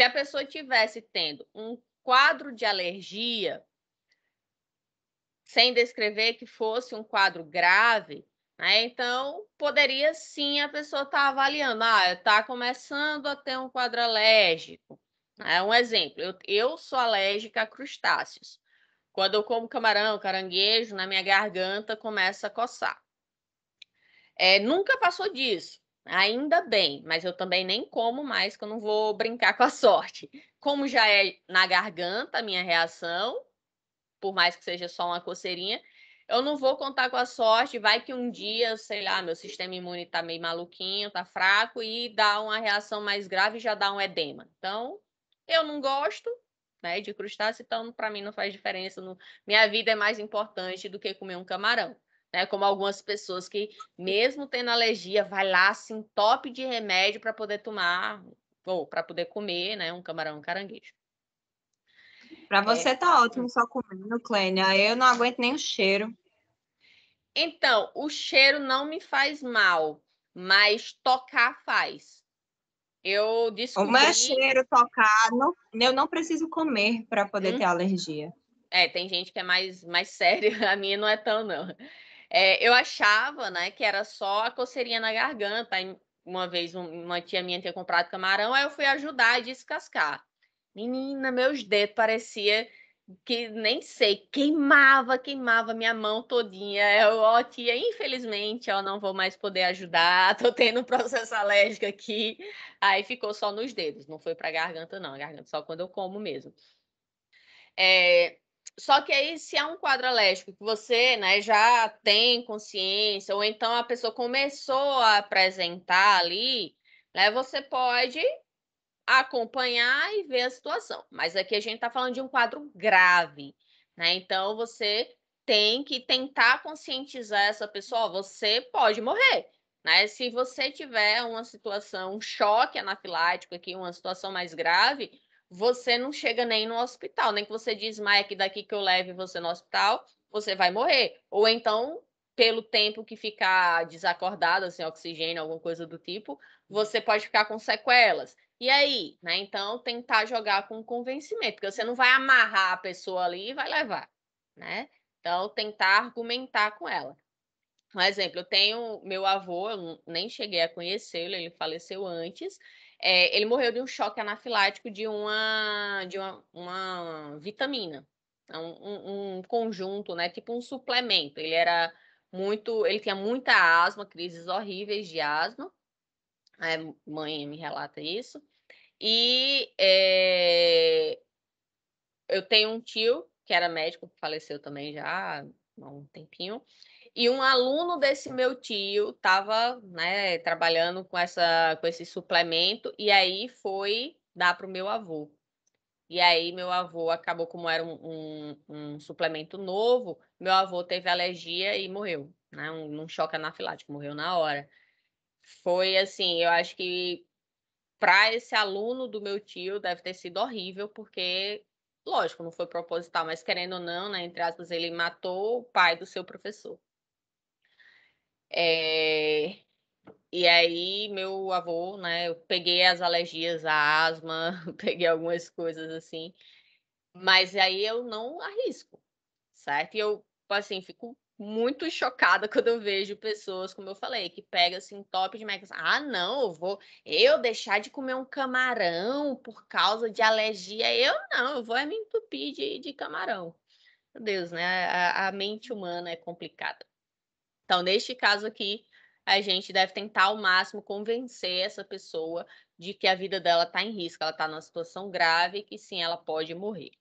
a pessoa tivesse tendo um quadro de alergia, sem descrever que fosse um quadro grave, né? Então, poderia sim a pessoa estar avaliando, está começando a ter um quadro alérgico. Um exemplo, eu sou alérgica a crustáceos. Quando eu como camarão, caranguejo, na minha garganta começa a coçar. Nunca passou disso, ainda bem, mas eu também nem como mais, que eu não vou brincar com a sorte. Como já é na garganta a minha reação, por mais que seja só uma coceirinha, eu não vou contar com a sorte, vai que um dia, sei lá, meu sistema imune tá meio maluquinho, tá fraco e dá uma reação mais grave e já dá um edema. Então, eu não gosto, né, de crustáceo, então para mim não faz diferença. Minha vida é mais importante do que comer um camarão. Né? Como algumas pessoas que, mesmo tendo alergia, vai lá, se entope de remédio para poder tomar, ou para poder comer, né, um camarão, um caranguejo. Para você tá ótimo só comendo, Clênia. Eu não aguento nem o cheiro. Então, o cheiro não me faz mal, mas tocar faz. Eu descobri... O meu cheiro, tocar, eu não preciso comer para poder ter alergia. Tem gente que é mais séria, a minha não é tão, não. Eu achava, né, que era só a coceirinha na garganta. Aí, uma vez, uma tia minha tinha comprado camarão, aí eu fui ajudar a descascar. Menina, meus dedos parecia que, nem sei, queimava minha mão todinha. Tia, infelizmente, eu não vou mais poder ajudar, tô tendo um processo alérgico aqui. Aí ficou só nos dedos, não foi pra garganta, não. A garganta só quando eu como mesmo. Só que aí, se é um quadro alérgico que você, né, já tem consciência, ou então a pessoa começou a apresentar ali, né, você pode acompanhar e ver a situação. Mas aqui a gente está falando de um quadro grave, né? Então você tem que tentar conscientizar essa pessoa, você pode morrer, né? Se você tiver uma situação, um choque anafilático aqui, uma situação mais grave, você não chega nem no hospital, nem que você desmaie aqui daqui que eu leve você no hospital, você vai morrer. Ou então, pelo tempo que ficar desacordado, sem oxigênio, alguma coisa do tipo, você pode ficar com sequelas. E aí, né? Então, tentar jogar com convencimento, porque você não vai amarrar a pessoa ali e vai levar, né? Então, tentar argumentar com ela. Um exemplo, eu tenho meu avô, eu nem cheguei a conhecê-lo, ele faleceu antes. Ele morreu de um choque anafilático de uma vitamina, um conjunto, né? Tipo um suplemento. Ele tinha muita asma, crises horríveis de asma. A mãe me relata isso. E eu tenho um tio que era médico, que faleceu também já há um tempinho. E um aluno desse meu tio estava, né, trabalhando com esse suplemento e aí foi dar para o meu avô. E aí meu avô acabou, como era um suplemento novo, meu avô teve alergia e morreu, né, um choque anafilático, morreu na hora. Foi assim, eu acho que para esse aluno do meu tio deve ter sido horrível, porque, lógico, não foi proposital, mas querendo ou não, né, entre aspas, ele matou o pai do seu professor. E aí, meu avô, né, eu peguei as alergias, a asma, peguei algumas coisas assim, mas aí eu não arrisco, certo? E eu, assim, fico muito chocada quando eu vejo pessoas, como eu falei, que pegam assim, top de Mac. Não, eu deixar de comer um camarão por causa de alergia. Eu vou me entupir de camarão. Meu Deus, né? A mente humana é complicada. Então, neste caso aqui, a gente deve tentar ao máximo convencer essa pessoa de que a vida dela está em risco, ela está numa situação grave e que sim, ela pode morrer.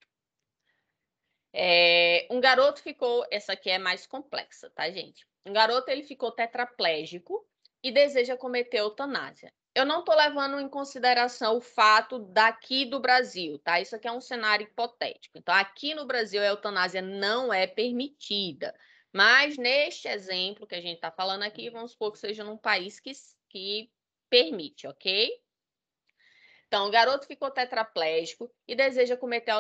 Um garoto ficou... Essa aqui é mais complexa, tá, gente? Um garoto, ele ficou tetraplégico e deseja cometer eutanásia. Eu não estou levando em consideração o fato daqui do Brasil, tá? Isso aqui é um cenário hipotético. Então, aqui no Brasil, a eutanásia não é permitida. Mas, neste exemplo que a gente está falando aqui, vamos supor que seja num país que permite, ok? Então, o garoto ficou tetraplégico e deseja cometer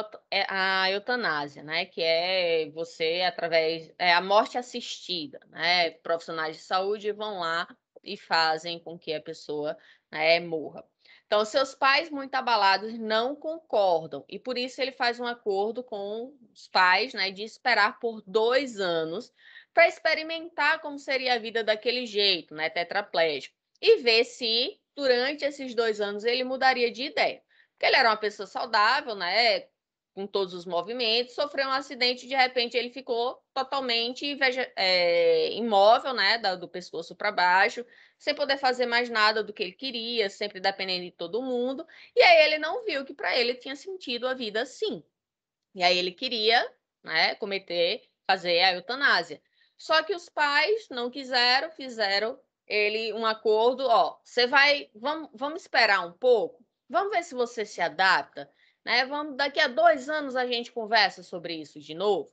a eutanásia, né? Que é você, através... a morte assistida, né? Profissionais de saúde vão lá e fazem com que a pessoa, né, morra. Então, seus pais, muito abalados, não concordam. E por isso ele faz um acordo com os pais, né, de esperar por 2 anos para experimentar como seria a vida daquele jeito, né, tetraplégico. E ver se, durante esses 2 anos, ele mudaria de ideia. Porque ele era uma pessoa saudável, né, com todos os movimentos, sofreu um acidente e, de repente, ele ficou totalmente imóvel, né, do pescoço para baixo, sem poder fazer mais nada do que ele queria, sempre dependendo de todo mundo. E aí ele não viu que para ele tinha sentido a vida assim. E aí ele queria, né, fazer a eutanásia. Só que os pais não quiseram, fizeram ele um acordo, ó, vamos esperar um pouco, vamos ver se você se adapta, né? Daqui a 2 anos a gente conversa sobre isso de novo.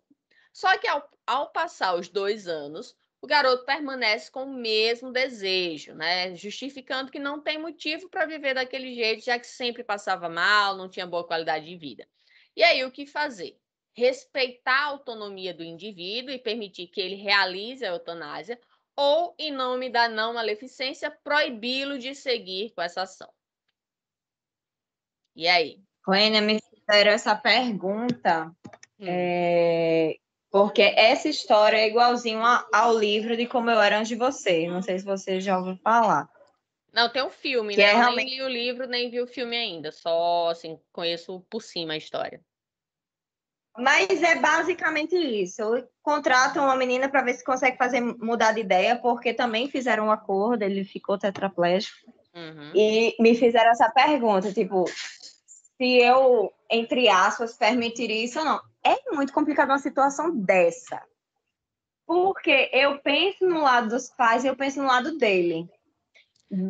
Só que ao passar os 2 anos, o garoto permanece com o mesmo desejo, né? Justificando que não tem motivo para viver daquele jeito, já que sempre passava mal, não tinha boa qualidade de vida. E aí, o que fazer? Respeitar a autonomia do indivíduo e permitir que ele realize a eutanásia, ou, em nome da não maleficência, proibi-lo de seguir com essa ação. E aí? Clênia, me fizeram essa pergunta, porque essa história é igualzinho ao livro de Como Eu Era Antes de Você. Não sei se você já ouviu falar. Não, tem um filme, né? Eu nem li o livro, nem vi o filme ainda. Só, assim, conheço por cima a história. Mas é basicamente isso. Contratam uma menina para ver se consegue fazer mudar de ideia, porque também fizeram um acordo, ele ficou tetraplégico. E me fizeram essa pergunta, tipo, se eu, entre aspas, permitiria isso ou não. É muito complicado uma situação dessa. Porque eu penso no lado dos pais e eu penso no lado dele.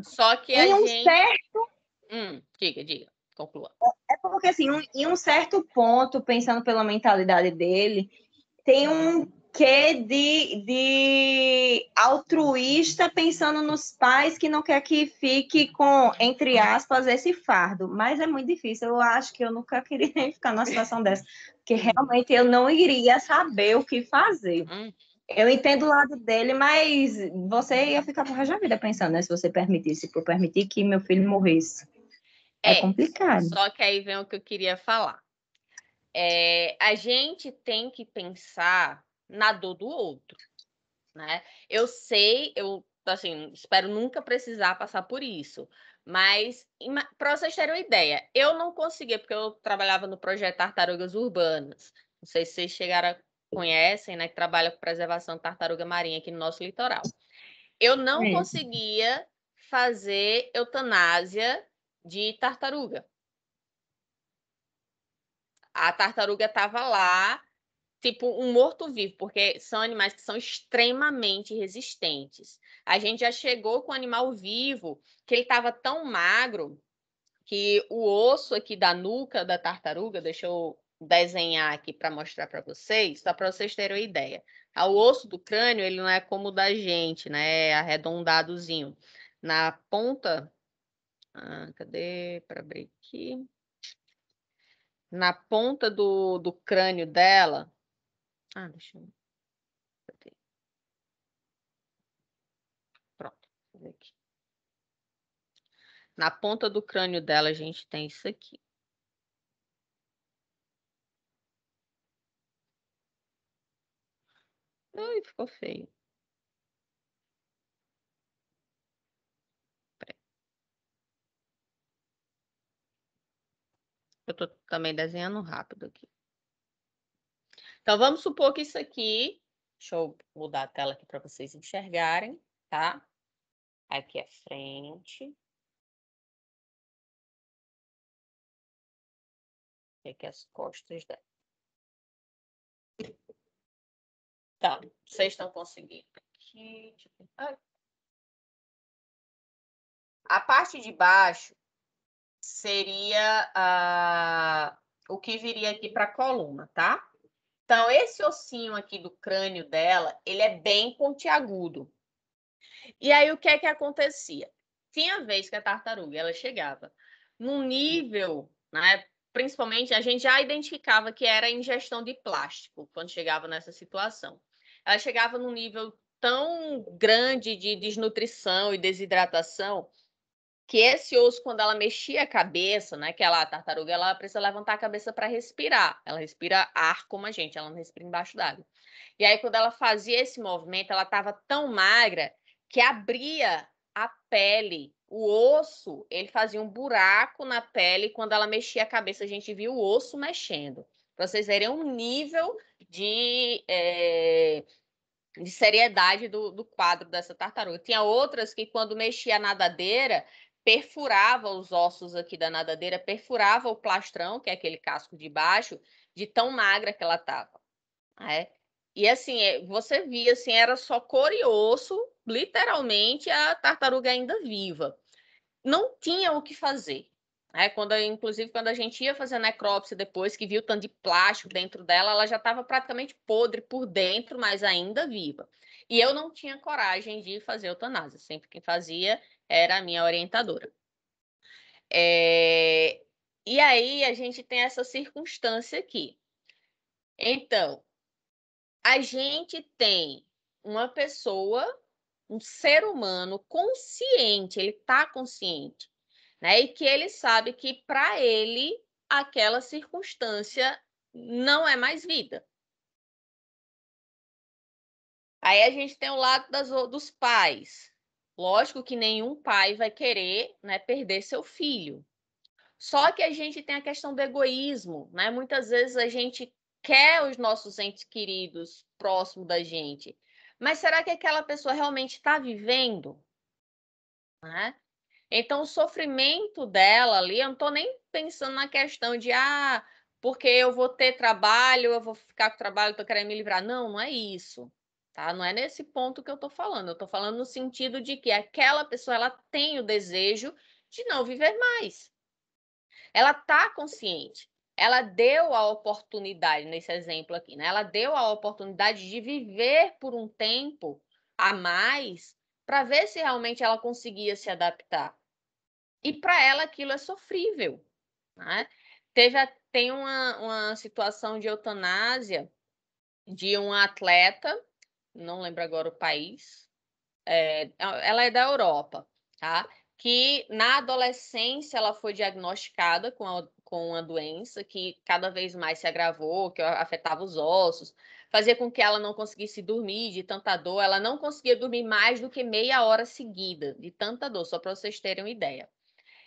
Só que diga, conclua. É porque, assim, em um certo ponto, pensando pela mentalidade dele, tem um quê de altruísta pensando nos pais que não quer que fique com, entre aspas, esse fardo. Mas é muito difícil. Eu acho que eu nunca queria ficar numa situação dessa, porque realmente eu não iria saber o que fazer. Eu entendo o lado dele, mas você ia ficar pro resto da vida pensando, né? Se você permitisse, por permitir que meu filho morresse. É complicado. Só que aí vem o que eu queria falar. A gente tem que pensar na dor do outro, né? Eu sei, assim, espero nunca precisar passar por isso, mas para vocês terem uma ideia, eu não conseguia, porque eu trabalhava no projeto Tartarugas Urbanas. Não sei se vocês conhecem, né? Que trabalha com preservação de tartaruga marinha aqui no nosso litoral. Eu não conseguia fazer eutanásia de tartaruga. A tartaruga estava lá, tipo um morto-vivo, porque são animais que são extremamente resistentes. A gente já chegou com o animal vivo, que ele estava tão magro, que o osso aqui da nuca da tartaruga, deixa eu desenhar aqui para mostrar para vocês, só para vocês terem uma ideia. O osso do crânio, ele não é como o da gente, né? É arredondadozinho. Na ponta... cadê? Para abrir aqui. Na ponta do crânio dela... deixa eu... Pronto, vou ver aqui. Na ponta do crânio dela, a gente tem isso aqui. Ai, ficou feio. Eu tô também desenhando rápido aqui. Então, vamos supor que isso aqui... Deixa eu mudar a tela aqui para vocês enxergarem, tá? Aqui é frente. E aqui as costas dela. Tá, vocês estão conseguindo aqui. A parte de baixo seria o que viria aqui para a coluna, tá? Então, esse ossinho aqui do crânio dela, ele é bem pontiagudo. E aí, o que é que acontecia? Tinha vez que a tartaruga, ela chegava num nível, né? Principalmente, a gente já identificava que era ingestão de plástico, quando chegava nessa situação. Ela chegava num nível tão grande de desnutrição e desidratação que esse osso, quando ela mexia a cabeça, né, a tartaruga, ela precisa levantar a cabeça para respirar. Ela respira ar como a gente, ela não respira embaixo d'água. E aí, quando ela fazia esse movimento, ela estava tão magra que abria a pele. O osso, ele fazia um buraco na pele. Quando ela mexia a cabeça, a gente viu o osso mexendo. Para vocês verem um nível de seriedade do quadro dessa tartaruga. Tinha outras que, quando mexia a nadadeira, perfurava os ossos aqui da nadadeira, perfurava o plastrão, que é aquele casco de baixo, de tão magra que ela estava. E assim, você via, assim, era só couro e osso, literalmente a tartaruga ainda viva. Não tinha o que fazer. Inclusive, quando a gente ia fazer a necrópsia depois, que viu o tanto de plástico dentro dela, ela já estava praticamente podre por dentro, mas ainda viva. E eu não tinha coragem de fazer eutanásia. Sempre quem fazia era a minha orientadora. E aí a gente tem essa circunstância aqui. Então, a gente tem uma pessoa, um ser humano consciente, ele está consciente, né? E que ele sabe que, para ele, aquela circunstância não é mais vida. Aí a gente tem o lado dos pais. Lógico que nenhum pai vai querer, né, perder seu filho. Só que a gente tem a questão do egoísmo, né? Muitas vezes a gente quer os nossos entes queridos próximo da gente, mas será que aquela pessoa realmente está vivendo? Né? Então, o sofrimento dela ali, eu não estou nem pensando na questão de, porque eu vou ter trabalho, eu vou ficar com trabalho, estou querendo me livrar. Não, não é isso. Tá? Não é nesse ponto que eu estou falando. Eu estou falando no sentido de que aquela pessoa ela tem o desejo de não viver mais. Ela está consciente. Ela deu a oportunidade, nesse exemplo aqui, né? Ela deu a oportunidade de viver por um tempo a mais para ver se realmente ela conseguia se adaptar. E para ela aquilo é sofrível. Né? Tem uma situação de eutanásia de uma atleta, não lembro agora o país, ela é da Europa, tá? Que na adolescência ela foi diagnosticada com uma doença que cada vez mais se agravou, que afetava os ossos, fazia com que ela não conseguisse dormir de tanta dor, ela não conseguia dormir mais do que meia hora seguida, de tanta dor, só para vocês terem uma ideia.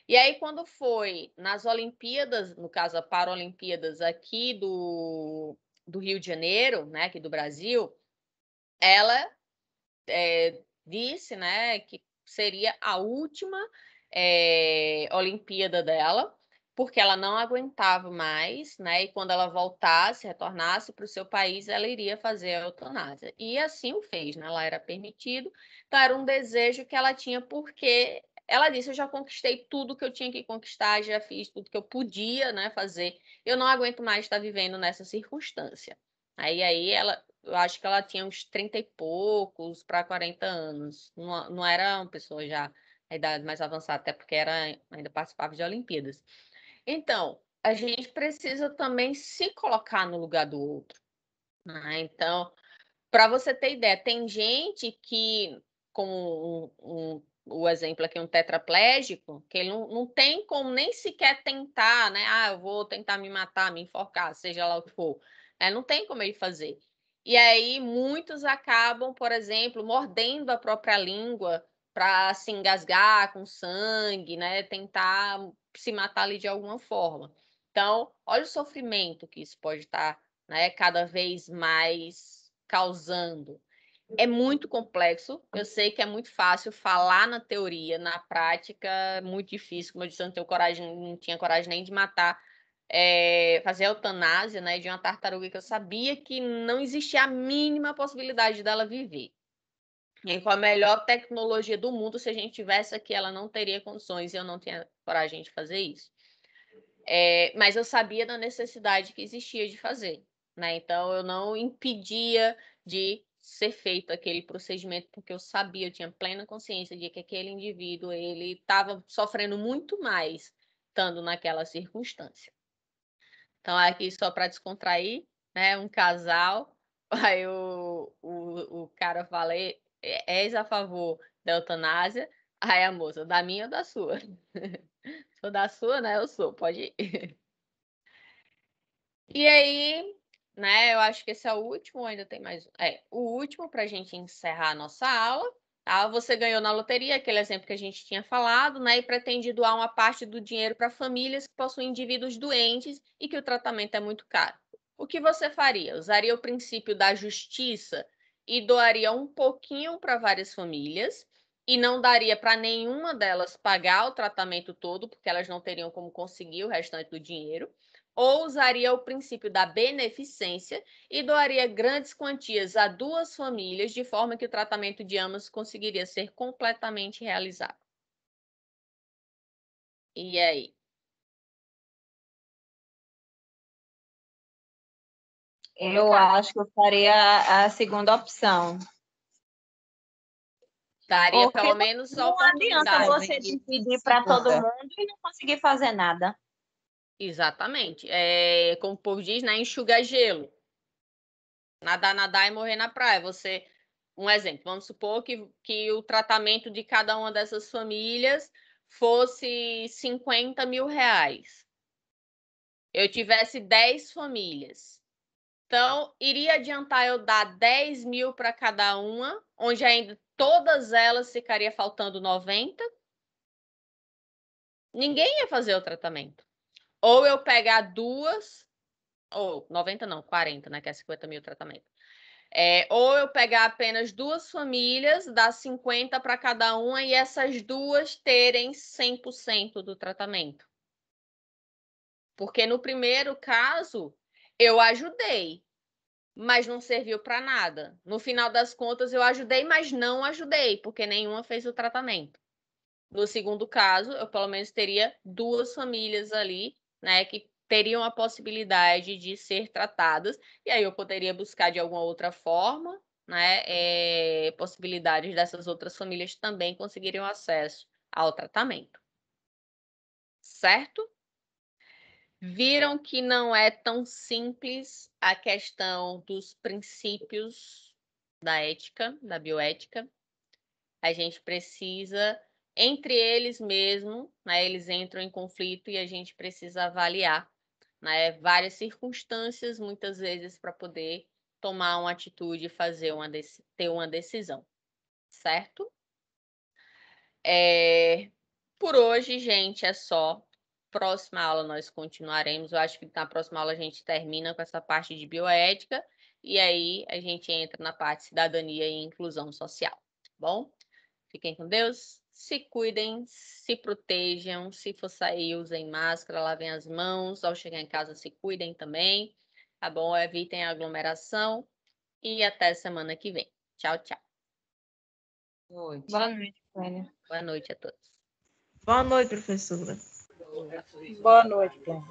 E aí, quando foi nas Olimpíadas, no caso, a Paralimpíadas aqui do Rio de Janeiro, né, aqui do Brasil, ela disse, né, que seria a última Olimpíada dela, porque ela não aguentava mais, né? E quando ela voltasse, retornasse para o seu país, ela iria fazer a eutanásia. E assim o fez, né? Ela era permitido, então era um desejo que ela tinha, porque ela disse: eu já conquistei tudo que eu tinha que conquistar, já fiz tudo que eu podia, né, fazer. Eu não aguento mais estar vivendo nessa circunstância. Aí eu acho que ela tinha uns 30 e poucos para 40 anos. Não era uma pessoa já a idade mais avançada, até porque ainda participava de Olimpíadas. Então, a gente precisa também se colocar no lugar do outro. Né? Então, para você ter ideia, tem gente que, como o exemplo aqui, um tetraplégico, que ele não tem como nem sequer tentar, né? Eu vou tentar me matar, me enforcar, seja lá o que for. Não tem como ele fazer. E aí, muitos acabam, por exemplo, mordendo a própria língua para se engasgar com sangue, né? Tentar se matar ali de alguma forma. Então, olha o sofrimento que isso pode estar, né, cada vez mais causando. É muito complexo. Eu sei que é muito fácil falar na teoria, na prática é muito difícil. Como eu disse, eu não tinha coragem nem de matar, fazer a eutanásia, né, de uma tartaruga que eu sabia que não existia a mínima possibilidade dela viver. E com a melhor tecnologia do mundo, se a gente tivesse aqui, ela não teria condições e eu não tinha coragem de fazer isso. Mas eu sabia da necessidade que existia de fazer. Né? Então, eu não impedia de ser feito aquele procedimento, porque eu sabia, eu tinha plena consciência de que aquele indivíduo ele estava sofrendo muito mais estando naquela circunstância. Então, aqui só para descontrair, né? Um casal, aí o cara fala, és a favor da eutanásia? Aí a moça, da minha ou da sua? Sou da sua, né? Eu sou, pode ir. E aí, né, eu acho que esse é o último, ainda tem mais. O último para a gente encerrar a nossa aula. Tá? Você ganhou na loteria, aquele exemplo que a gente tinha falado, né? E pretende doar uma parte do dinheiro para famílias que possuem indivíduos doentes e que o tratamento é muito caro. O que você faria? Usaria o princípio da justiça e doaria um pouquinho para várias famílias e não daria para nenhuma delas pagar o tratamento todo, porque elas não teriam como conseguir o restante do dinheiro, ou usaria o princípio da beneficência e doaria grandes quantias a duas famílias, de forma que o tratamento de ambas conseguiria ser completamente realizado. E aí? Eu acho que eu faria a segunda opção. Daria Porque pelo menos a não oportunidade. adianta você dividir para todo mundo e não conseguir fazer nada. Exatamente. Como o povo diz, né? Enxugar gelo. Nadar, nadar e morrer na praia. Um exemplo, vamos supor que o tratamento de cada uma dessas famílias fosse 50 mil reais. Eu tivesse 10 famílias. Então, iria adiantar eu dar 10 mil para cada uma, onde ainda todas elas ficaria faltando 90? Ninguém ia fazer o tratamento. Ou eu pegar duas, ou 90 não, 40, né, que é 50 mil tratamento. Ou eu pegar apenas duas famílias, dar 50 para cada uma e essas duas terem 100% do tratamento. Porque no primeiro caso, eu ajudei, mas não serviu para nada. No final das contas, eu ajudei, mas não ajudei, porque nenhuma fez o tratamento. No segundo caso, eu pelo menos teria duas famílias ali, né, que teriam a possibilidade de ser tratadas, e aí eu poderia buscar de alguma outra forma, né, possibilidades dessas outras famílias também conseguirem acesso ao tratamento. Certo? Viram que não é tão simples a questão dos princípios da ética, da bioética. A gente precisa, entre eles mesmo, né, eles entram em conflito e a gente precisa avaliar, né, várias circunstâncias, muitas vezes, para poder tomar uma atitude e ter uma decisão. Certo? Por hoje, gente, é só. Próxima aula nós continuaremos. Eu acho que na próxima aula a gente termina com essa parte de bioética e aí a gente entra na parte de cidadania e inclusão social. Tá bom? Fiquem com Deus, se cuidem, se protejam. Se for sair, usem máscara, lavem as mãos. Ao chegar em casa, se cuidem também. Tá bom? Evitem a aglomeração e até semana que vem. Tchau, tchau. Boa noite, Clélia. Boa noite a todos. Boa noite, professora. Boa noite, Clélia.